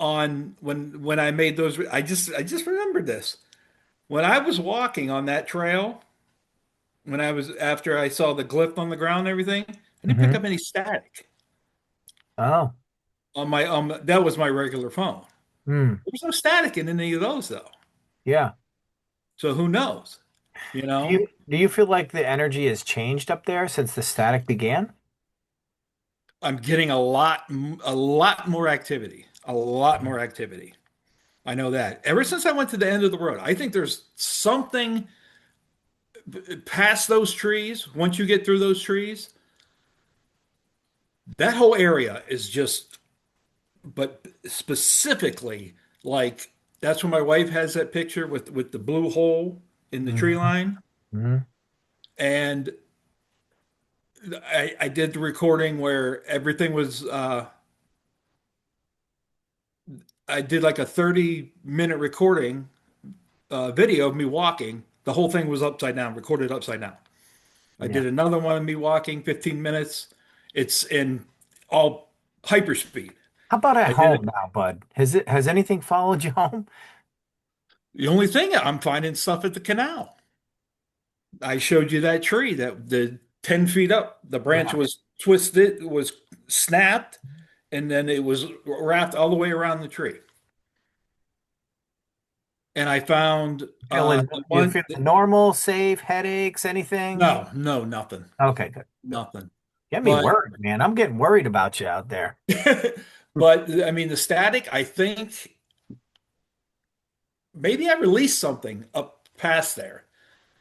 on when I made those. I just remembered this when I was walking on that trail. When I was after I saw the glyph on the ground and everything, I didn't pick Mhm. up any static Oh. on my that was my regular phone. Mm. There was no static in any of those though. Yeah. So who knows? You know, Do you feel like the energy has changed up there since the static began? I'm getting a lot more activity, a lot more activity. I know that. Ever since I went to the end of the road, I think there's something past those trees. Once you get through those trees, that whole area is just, but specifically, like that's where my wife has that picture with the blue hole in the tree Hmm. line. Hmm. And I did the recording where everything was I did like a 30-minute recording video of me walking. The whole thing was upside down, recorded upside down. I Yeah. did another one of me walking 15 minutes. It's in all hyperspeed. How about at I did it. home now, Bud? Has anything followed you home? The only thing I'm finding stuff at the canal. I showed you that tree that the 10 feet up, the branch Yeah. was twisted, was snapped, and then it was wrapped all the way around the tree. And I found Feeling the you one, feeling normal, safe, headaches, anything? no, no, nothing, Okay, good. Good. nothing. Get me But, worried, man. I'm getting worried about you out there. but I mean, the static, I think maybe I released something up past there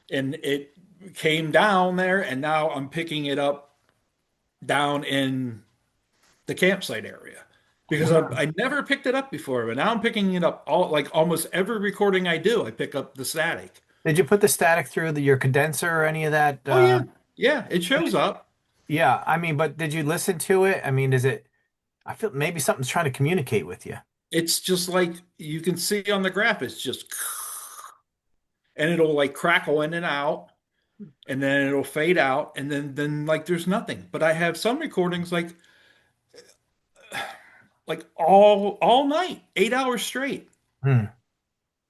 and it came down there, and now I'm picking it up down in the campsite area because I never picked it up before, but now I'm picking it up all like almost every recording I do, I pick up the static. Did you put the static through your condenser or any of that? Oh yeah, yeah, it shows up. Yeah, I mean, but did you listen to it? I mean, is it? I feel maybe something's trying to communicate with you. It's just like you can see on the graph, it's just, and it'll like crackle in and out, and then it'll fade out, and then like there's nothing. But I have some recordings like all night, 8 hours straight, Hmm.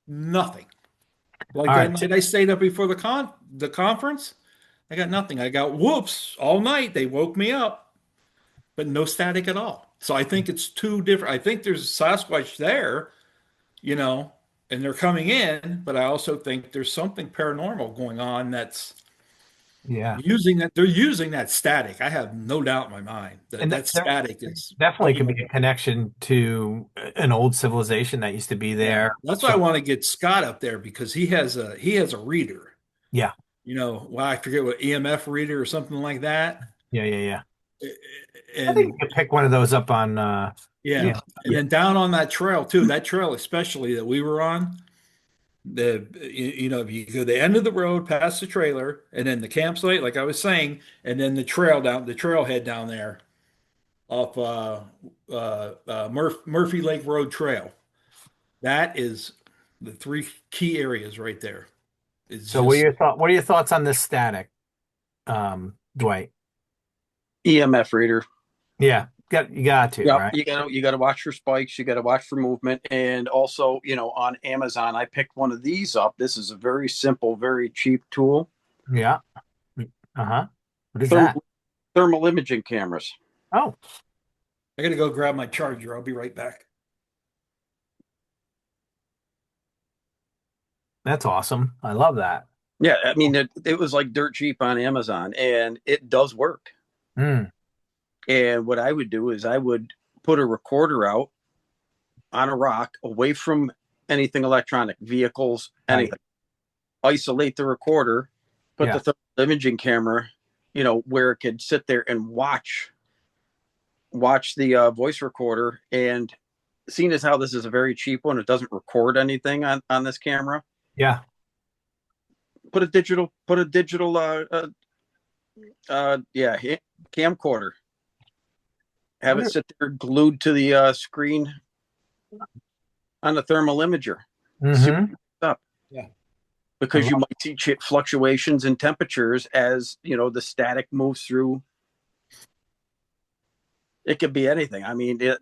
nothing. Like All that right. night I stayed up before the conference, I got nothing. I got whoops all night. They woke me up, but no static at all. So I think it's two different. I think there's Sasquatch there, you know, and they're coming in, but I also think there's something paranormal going on that's Yeah. using that. They're using that static. I have no doubt in my mind that And that there static is definitely could be being. a connection to an old civilization that used to be Yeah, there. that's why I So, want to get Scott up there because he has a reader. yeah. Well, I forget what EMF reader or something like that. Yeah. Yeah. Yeah. I think you And could pick one of those up on, yeah, you know, and then down on that trail too, that trail especially that we were on, if you go the end of the road past the trailer and then the campsite, like I was saying, and then the trailhead down there off Murphy Lake Road Trail. That is the three key areas right there. It's so what are just, your thought? What are your thoughts on this static, Dwight? EMF reader. Yeah. You got to, Yep, right? you gotta watch for spikes. You gotta watch for movement, and also, on Amazon, I picked one of these up. This is a very simple, very cheap tool. Yeah. Uh-huh. What is that? Thermal, thermal imaging cameras. Oh, I got to go grab my charger. I'll be right back. that's awesome. I love that. Yeah, I mean, it was like dirt cheap on Amazon, and it does work. Mm, And what I would do is I would put a recorder out on a rock away from anything electronic, vehicles, right. anything. Isolate the recorder, put Yeah. the thermal imaging camera, where it could sit there and watch the voice recorder. And seeing as how this is a very cheap one, it doesn't record anything on this camera. Yeah. Put a digital yeah, camcorder. Have it What sit there glued to the screen on the thermal imager. See mm-hmm. what's up. Yeah. I Because you love, might see fluctuations in temperatures as the static moves through. It could be anything. I mean, the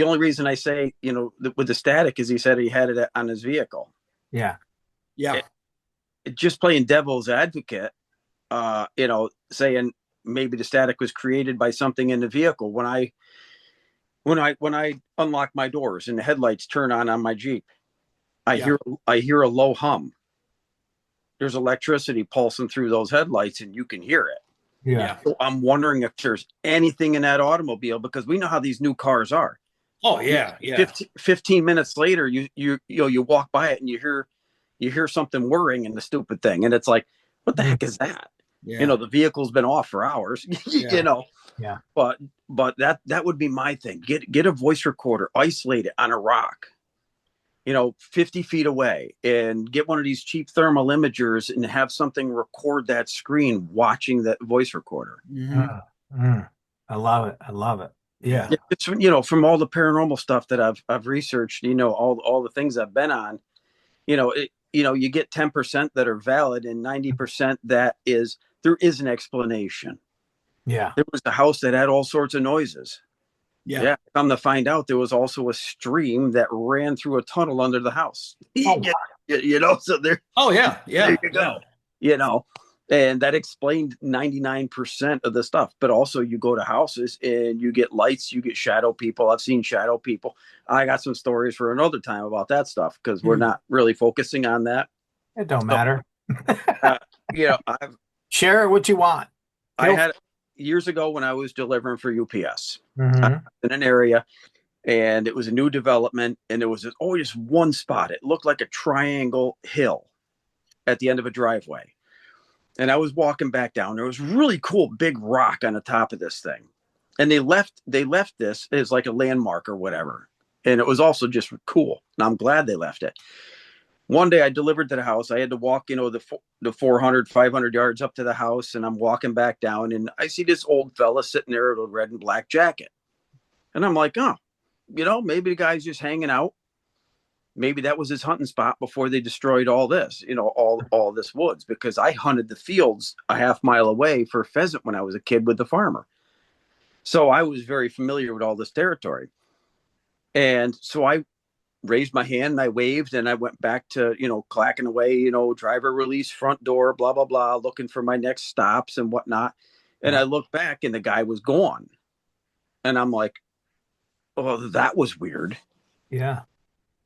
only reason I say with the static is he said he had it on his vehicle. yeah. Yeah. It just playing devil's advocate, saying maybe the static was created by something in the vehicle. When I unlock my doors and the headlights turn on my Jeep, I Yeah. hear a low hum. There's electricity pulsing through those headlights, and you can hear it. Yeah. Yeah. So I'm wondering if there's anything in that automobile, because we know how these new cars are. Oh yeah. Yeah. 15 minutes later, you walk by it and you hear something whirring in the stupid thing, and it's like, what the Mm, heck is that? Yeah. The vehicle's been off for hours. Yeah. yeah. But that would be my thing. Get a voice recorder, isolate it on a rock, 50 feet away, and get one of these cheap thermal imagers and have something record that screen watching that voice recorder. Hmm. Mm, mm. I love it. I love it. Yeah. Yeah. It's from all the paranormal stuff that I've researched, all the things I've been on, you get 10% that are valid and 90% that there is an explanation. Yeah. There was a house that had all sorts of noises. Yeah. Yeah, come to find out, there was also a stream that ran through a tunnel under the house. Oh, So Oh yeah. there Yeah. you go. And that explained 99% of the stuff. But also, you go to houses and you get lights, you get shadow people. I've seen shadow people. I got some stories for another time about that stuff, because we're not really focusing on that. it don't So, matter. uh, I've Share what you want. I had years ago when I was delivering for UPS Mm-hmm. in an area, and it was a new development, and there was always one spot. It looked like a triangle hill at the end of a driveway. And I was walking back down. There was a really cool big rock on the top of this thing. And they left this as like a landmark or whatever. And it was also just cool. And I'm glad they left it. One day I delivered to the house. I had to walk, the 400, 500 yards up to the house. And I'm walking back down, and I see this old fella sitting there with a red and black jacket. And I'm like, oh, maybe the guy's just hanging out. Maybe that was his hunting spot before they destroyed all this, all this woods, because I hunted the fields a half mile away for pheasant when I was a kid with the farmer. So I was very familiar with all this territory. And so I raised my hand and I waved and I went back to, clacking away, driver release, front door, blah, blah, blah, looking for my next stops and whatnot. And Yeah. I looked back and the guy was gone. And I'm like, oh, that was weird. Yeah.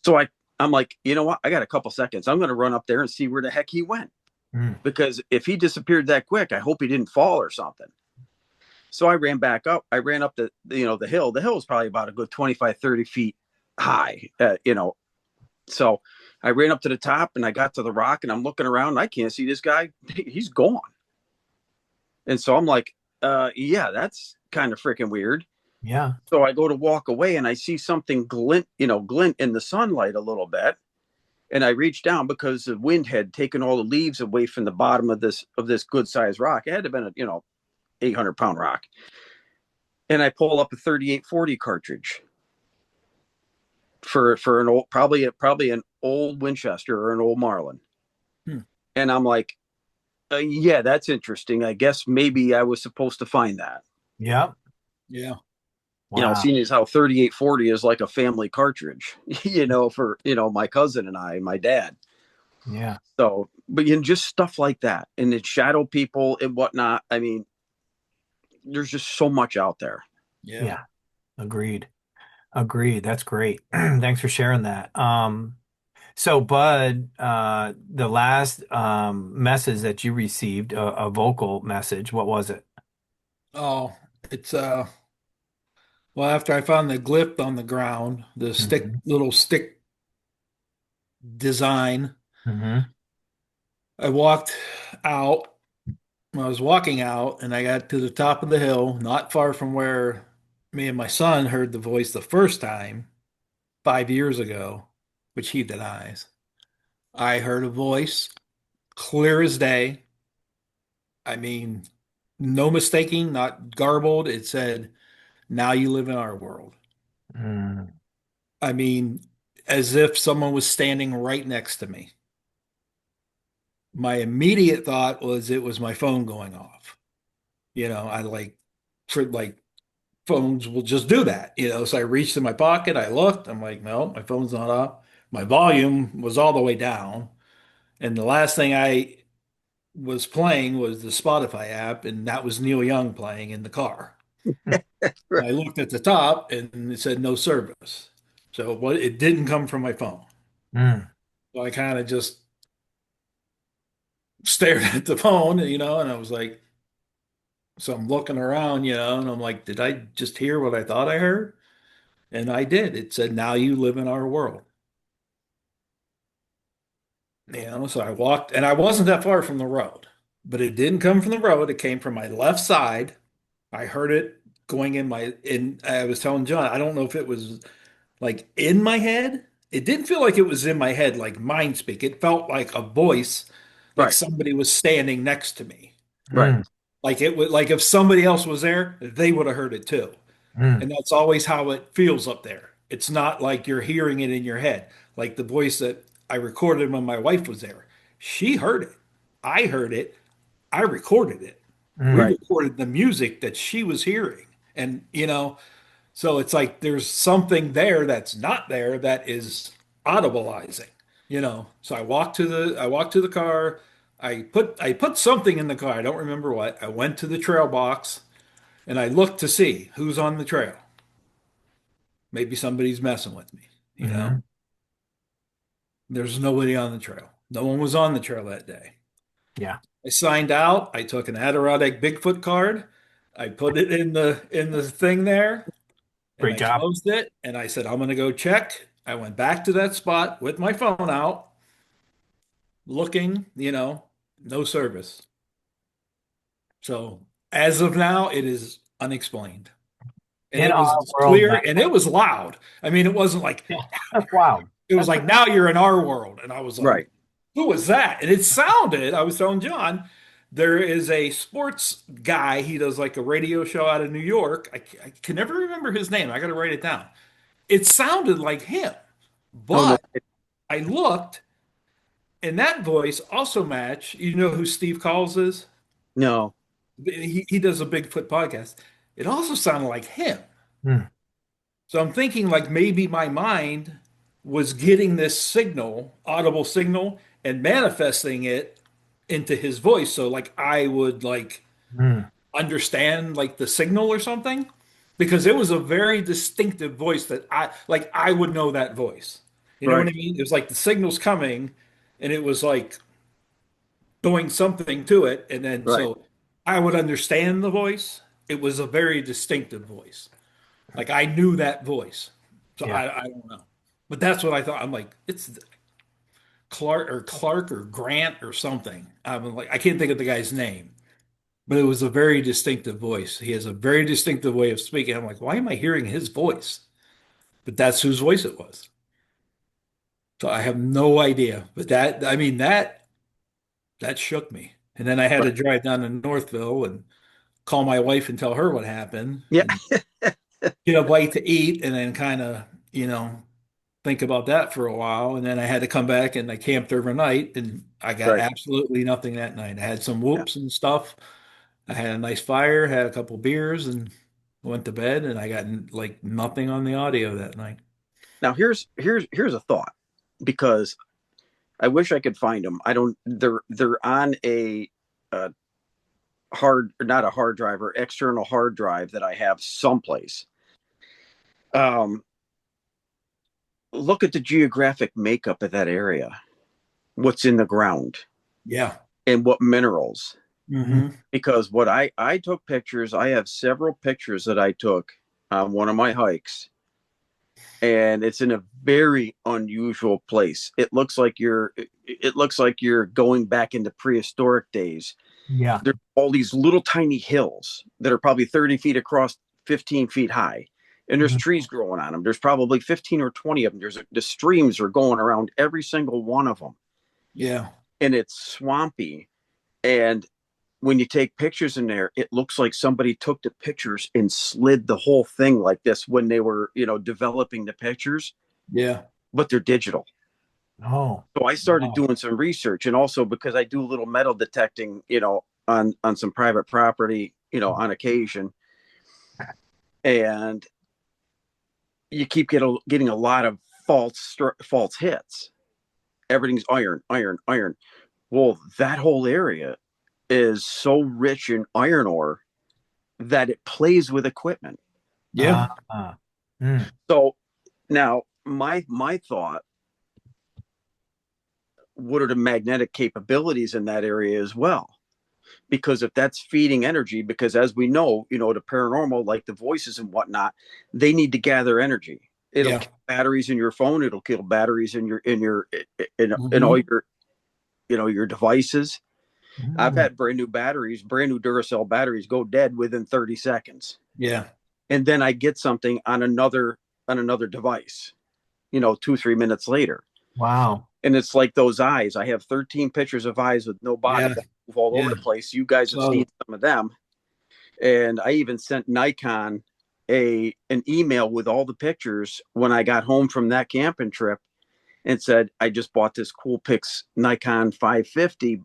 So I'm like, you know what? I got a couple seconds. I'm going to run up there and see where the heck he went. Mm. Because if he disappeared that quick, I hope he didn't fall or something. So I ran back up. I ran up the hill. The hill is probably about a good 25, 30 feet high, So I ran up to the top and I got to the rock and I'm looking around and I can't see this guy. He's gone. And so I'm like, yeah, that's kind of freaking weird. Yeah. So I go to walk away and I see something glint in the sunlight a little bit. And I reached down because the wind had taken all the leaves away from the bottom of this good sized rock. It had to have been a 800-pound rock. And I pull up a 3840 cartridge for an old, probably an old Winchester or an old Marlin. And I'm like, yeah, that's interesting. I guess maybe I was supposed to find that. Yeah. Yeah. Wow. Seeing as how 3840 is like a family cartridge, for, my cousin and I, my dad. Yeah. So, but just stuff like that. And it's shadow people and whatnot. I mean, there's just so much out there. Yeah. Yeah. Agreed. That's great. Thanks for sharing that. So Bud, the last message that you received, a vocal message, what was it? Oh, it's well, after I found the glyph on the ground, the Mm-hmm. little stick design, Mm-hmm. I walked out. I was walking out and I got to the top of the hill, not far from where me and my son heard the voice the first time 5 years ago, which he denies. I heard a voice clear as day. I mean, no mistaking, not garbled. It said, "Now you live in our world." Mm. I mean, as if someone was standing right next to me. My immediate thought was it was my phone going off. I like phones will just do that. So I reached in my pocket, I looked, I'm like, no, my phone's not off. My volume was all the way down. And the last thing I was playing was the Spotify app, and that was Neil Young playing in the car. And I looked at the top and it said no service. So it didn't come from my phone. Mm. So I kind of just stared at the phone, and I was like, so I'm looking around, and I'm like, did I just hear what I thought I heard? And I did. It said, now you live in our world. So I walked, and I wasn't that far from the road, but it didn't come from the road. It came from my left side. I heard it going I was telling John, I don't know if it was like in my head. It didn't feel like it was in my head, like mind speak. It felt like a voice, like Right. somebody was standing next to me. Right. Mm. Like it would, like if somebody else was there, they would have heard it too. Mm. And that's always how it feels up there. It's not like you're hearing it in your head. Like the voice that I recorded when my wife was there. She heard it. I heard it. I recorded it. We Mm. Right. recorded the music that she was hearing. And, so it's like there's something there that's not there that is audibleizing, So I walked to the car. I put something in the car. I don't remember what. I went to the trail box and I looked to see who's on the trail. Maybe somebody's messing with me. Mm. There's nobody on the trail. No one was on the trail that day. Yeah. I signed out. I took an Adirondack Bigfoot card. I put it in the thing there and Great I job. closed it and I said, I'm going to go check. I went back to that spot with my phone out, looking, no service. So as of now, it is unexplained. And In it was our world clear now. and it was loud. I mean, it wasn't like, Yeah. That's wild. it was like, now you're in our world. And I was like, Right. who was that? And it sounded, I was telling John, There is a sports guy. He does like a radio show out of New York. I can never remember his name. I got to write it down. It sounded like him, Oh no, but I looked, and that voice also matched. You know who Steve Calls is? no, He does a Bigfoot podcast. It also sounded like him. Hmm. So I'm thinking like maybe my mind was getting this signal, audible signal, and manifesting it into his voice. So like I would like Hmm. understand like the signal or something, because it was a very distinctive voice that I would know that voice. You know what right, I mean? It was like the signal's coming and it was like doing something to it. And then right, so I would understand the voice. It was a very distinctive voice. Like I knew that voice. So Yeah. I don't know. But that's what I thought. I'm like, it's Clark or Grant or something. I'm like, I can't think of the guy's name, but it was a very distinctive voice. He has a very distinctive way of speaking. I'm like, why am I hearing his voice? But that's whose voice it was. So I have no idea. But that, I mean, that shook me. And then I had to right. drive down to Northville and call my wife and tell her what happened Yeah. and get a bite to eat and then kind of, you know, think about that for a while. And then I had to come back and I camped overnight and I got Right. absolutely nothing that night. I had some Yeah. whoops and stuff. I had a nice fire, had a couple beers and went to bed and I got like nothing on the audio that night. Now here's a thought, because I wish I could find them. I don't. They're on a hard, not a hard drive, or external hard drive that I have someplace. Um, Look at the geographic makeup of that area. What's in the ground Yeah. and what minerals. Hmm. Because what I took pictures. I have several pictures that I took on one of my hikes, and it's in a very unusual place. It looks like you're going back into prehistoric days. Yeah. There's all these little tiny hills that are probably 30 feet across, 15 feet high, and there's Mhm. trees growing on them. There's probably 15 or 20 of them. The streams are going around every single one of them, Yeah. and it's swampy. And when you take pictures in there, it looks like somebody took the pictures and slid the whole thing like this when they were, developing the pictures, Yeah. but they're digital. Oh, So I started Wow. doing some research, and also because I do a little metal detecting, on some private property, on occasion, and you keep getting a lot of false hits. Everything's iron, iron, iron. Well, that whole area is so rich in iron ore that it plays with equipment. Yeah. mm, So now my thought, what are the magnetic capabilities in that area as well? Because if that's feeding energy, because as we know, the paranormal, like the voices and whatnot, they need to gather energy. It'll Yeah. kill batteries in your phone. It'll kill batteries in all Hmm. your devices. I've mm. had brand new Duracell batteries go dead within 30 seconds. Yeah. And then I get something on another device, 2, 3 minutes later. Wow. And it's like those eyes. I have 13 pictures of eyes with no body Yeah. that move all over Yeah. the place. You guys have seen So, some of them. And I even sent Nikon an email with all the pictures when I got home from that camping trip, and said, I just bought this Coolpix Nikon 550.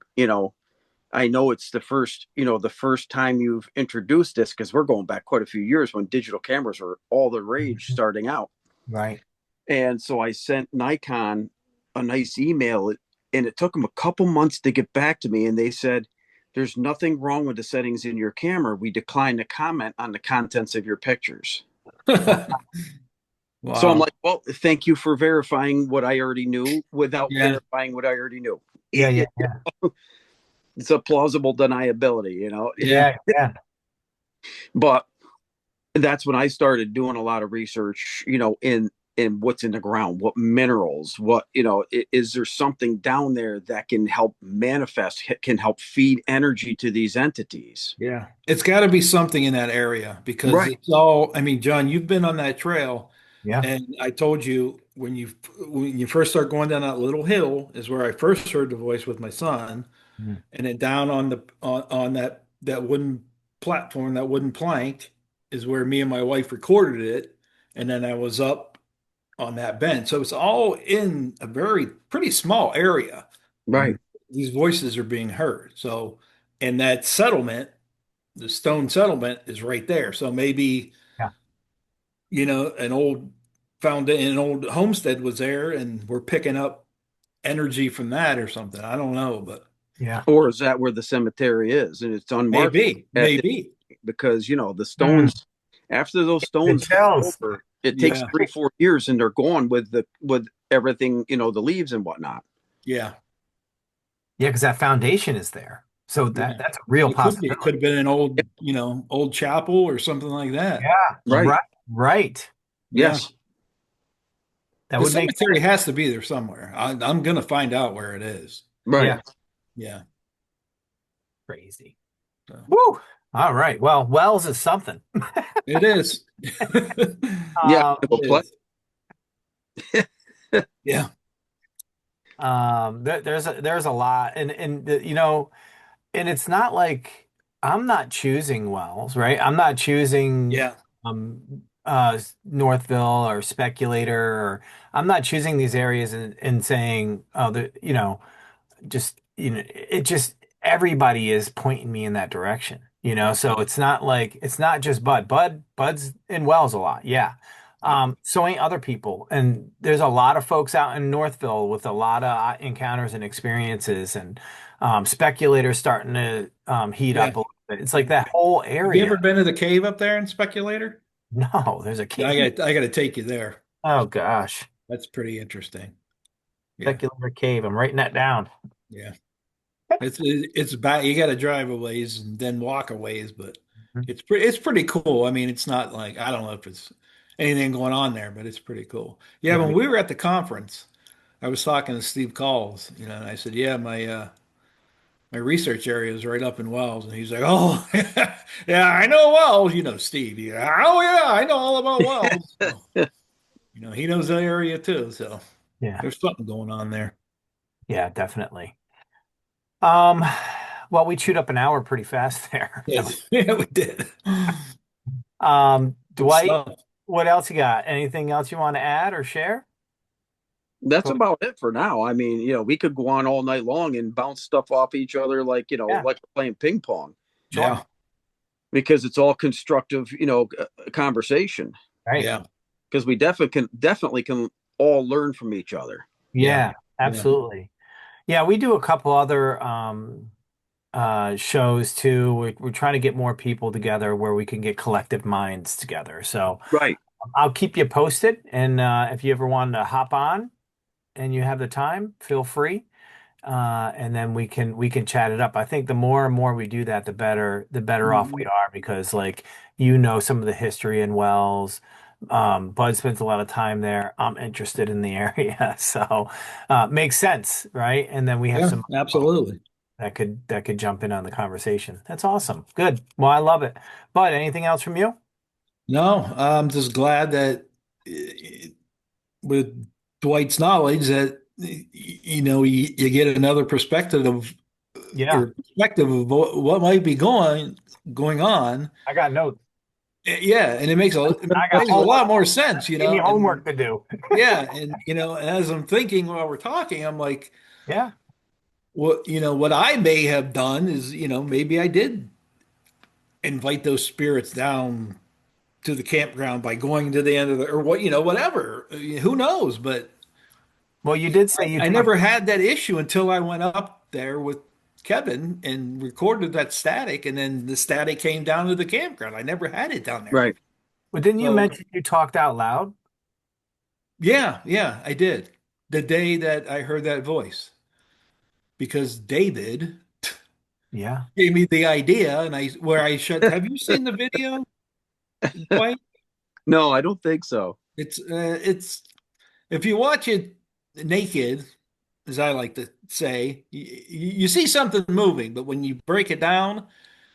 I know it's the first time you've introduced this, because we're going back quite a few years when digital cameras were all the rage Mhm. starting out. Right. And so I sent Nikon a nice email, and it took them a couple months to get back to me. And they said, there's nothing wrong with the settings in your camera. We decline to comment on the contents of your pictures. So I'm wow. like, well, thank you for verifying what I already knew without Yeah. verifying what I already knew. Yeah. Yeah. Yeah. It's a plausible deniability, Yeah. Yeah. Yeah. But that's when I started doing a lot of research, in what's in the ground, what minerals, is there something down there that can help manifest, can help feed energy to these entities? Yeah. It's got to be something in that area because Right. it's all, I mean, John, you've been on that trail Yeah. and I told you when you first start going down that little hill is where I first heard the voice with my son. Mm. and then down on the on that wooden platform, that wooden plank, is where me and my wife recorded it, and then I was up on that bench. So it's all in a very pretty small area. Mm. Right. These voices are being heard. So, and that settlement, the stone settlement, is right there. So maybe, Yeah. an an old homestead was there, and we're picking up energy from that or something. I don't know, but Yeah. Or is that where the cemetery is and it's unmarked? maybe. Because the Mm. stones, after those The stones fall chills. over, it takes Yeah, 3 4 years and they're gone with everything, the leaves and whatnot. yeah, Yeah, because that foundation is there. So yeah. that's a real It could be. It could possibility. have been an old, old chapel or something like that. Yeah. Right. Right. Right. Yeah. Yes. That The would make cemetery sense. has to be there somewhere. I'm going to find out where it is. Right. Yeah. Yeah. Crazy. So Woo. All right. Well, Wells is something. it is. Yeah. Um, It Well, is. Yeah. there's a lot, and it's not like I'm not choosing Wells, right? I'm not choosing Yeah. Northville or Speculator, or I'm not choosing these areas and saying, oh, just it just everybody is pointing me in that direction, so it's not just Bud's in Wells a lot, yeah. So ain't other people, and there's a lot of folks out in Northville with a lot of encounters and experiences, and speculators starting to heat Yeah. up a little bit. It's like that whole Have you area. ever been to the cave up there in Speculator? No, there's a Yeah, cave. I got to take you there. Oh gosh. That's pretty interesting. Yeah. Speculator cave, I'm writing that down. Yeah. It's bad. You got to drive a ways and then walk a ways, but it's pretty cool. I mean, it's not like I don't know if it's anything going on there, but it's pretty cool. Yeah, Yeah, when we were at the conference, I was talking to Steve Calls, and I said, "Yeah, my research area is right up in Wells," and he's like, "Oh, yeah, I know Wells. You know, Steve. Yeah, oh yeah, I know all about Wells." So, he knows that area too. So yeah, there's something going on there. yeah, definitely. Um, well, we chewed up an hour pretty fast there. Yeah, yeah, we did. Good Dwight, stuff. what else you got? Anything else you want to add or share? That's Cool. about it for now. I mean, we could go on all night long and bounce stuff off each other like, Yeah, like we're playing ping pong sure. Yeah, because it's all constructive, conversation Right. yeah, because we definitely can all learn from each other. yeah, Yeah, yeah. absolutely. Yeah, we do a couple other shows too. We're trying to get more people together where we can get collective minds together. So Right. I'll keep you posted. And if you ever want to hop on and you have the time, feel free. And then we can chat it up. I think the more and more we do that, the better off we Mhm. are, because like some of the history in Wells. Bud spends a lot of time there. I'm interested in the area, so makes sense, right? And then we have Yeah, some folks absolutely. that could jump in on the conversation. That's awesome. Good. Well, I love it. Bud, anything else from you? No, I'm just glad that with Dwight's knowledge that you get another Yeah, perspective of what might be going on. I got notes. Yeah, and it I got makes a homework. lot more sense, Give me and homework to do. yeah, and and as I'm thinking while we're talking, I'm like, Yeah. what I may have done is, maybe I did invite those spirits down to the campground by going to the end of the or whatever. Who knows? But Well, you did say you I talked. never had that issue until I went up there with Kevin and recorded that static, and then the static came down to the campground. I never had it down there Right. before. Well, didn't you So mention you talked out loud? yeah, yeah, I did. The day that I heard that voice, because David Yeah. gave me the idea, and I shut. Have you seen the video, Dwight? No, I don't think so. It's if you watch it naked, as I like to say, you see something moving, but when you break it down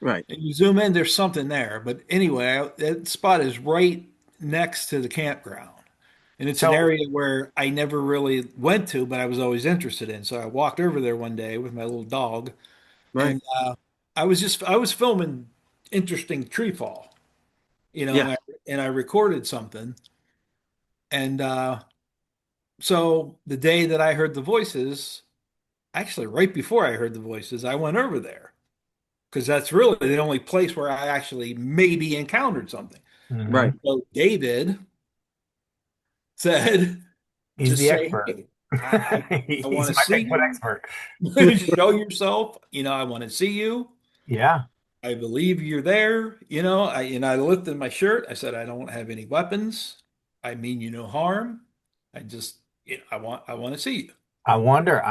Right. and you zoom in, there's something there. But anyway, that spot is right next to the campground. And it's an So area where I never really went to, but I was always interested in. So I walked over there one day with my little dog, Right. and I was filming interesting tree fall, Yeah. and I recorded something. And so the day that I heard the voices, actually right before I heard the voices, I went over there because that's really the only place where I actually maybe encountered something. Right. mhm. So David said, He's just the say, expert. hey, I want He's to my see Bigfoot you. expert. Show yourself. I want to see you. Yeah, I believe you're there. I lifted my shirt. I said, I don't have any weapons. I mean you no harm. I just, I want to see you. I wonder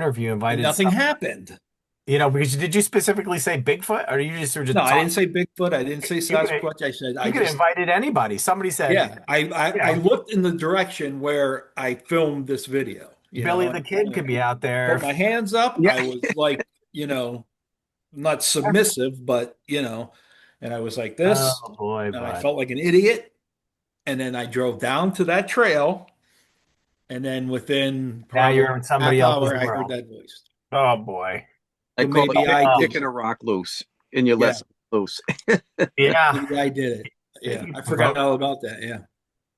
if you And invited nothing some, happened. because did you specifically say Bigfoot, or you just were No, just I didn't talking? say Bigfoot. I didn't say You could Sasquatch. I said, you I could have just, invited anybody. Somebody said, yeah, I you looked in the direction where I filmed this video, Billy and the Kid could be out put there. my hands up. Yeah. I was like, not submissive, but and I was like this, Oh boy, and I bud. felt like an idiot. And then I drove down to that trail, and then within Now probably you're in half somebody else's hour, I heard world. that voice. Oh boy. I So call it maybe I did. kicking a rock loose, and you let Yeah, something loose. Yeah. maybe I did it. Yeah, You I forgot provoke. all about that. Yeah,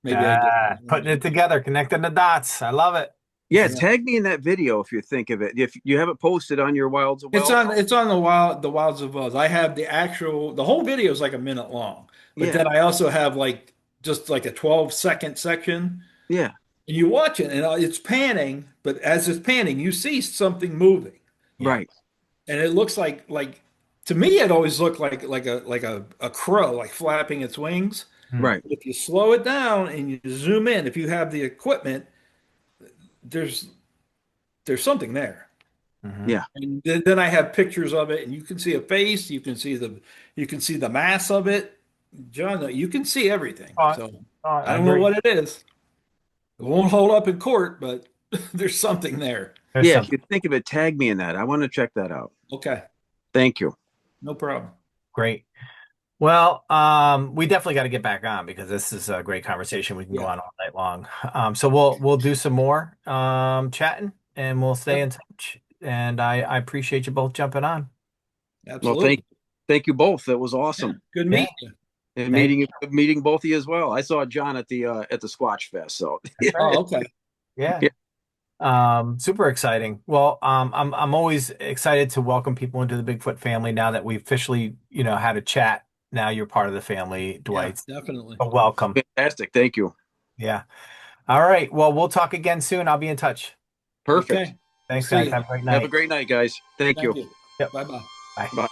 maybe I did. Putting it together, connecting the dots. I love it. Yeah, Yeah. tag me in that video if you think of it. If you have it posted on your Wilds of Wells. It's on the Wilds of Buzz. I have the whole video is like a minute long, but Yeah. then I also have like just like a 12-second section, Yeah. and you watch it and it's panning, but as it's panning, you see something moving. Yeah. Right. And it looks like to me it always looked like a crow like flapping its wings. Hmm. Right. But if you slow it down and you zoom in, if you have the equipment, there's there's something there. Mhm. Yeah. And then I have pictures of it, and you can see a face, you can see the mass of it. John, you can see everything. Oh, So I I don't know agree. what it is. It won't hold up in court, but there's something there. There's Yeah. If something you think of it, tag me in that. I want to check that out. Okay, Thank you. no problem. great. Well, we definitely got to get back on because this is a great conversation. We can go Yeah. on all night long. So we'll do some more chatting and we'll stay in Yep. touch. And I appreciate you both jumping on. Well, Absolutely. thank you both. That was Yeah. awesome. Good Yeah. meeting you. And Thank meeting both of you as well. I saw John at the Squatch Fest. So That's right. Oh, okay. Yeah. yeah. Super exciting. Well, I'm always excited to welcome people into the Bigfoot family now that we officially, had a chat. Now you're part of the family, Yeah, Dwight. definitely. So welcome. Fantastic. Thank you. Yeah. All right. Well, we'll talk again soon. I'll be in touch. Perfect. Okay. We'll Thanks, see guys. you. Have a great Have a night. great night, guys. Thank you. Thank you. Yep. Bye bye. Bye. Bye.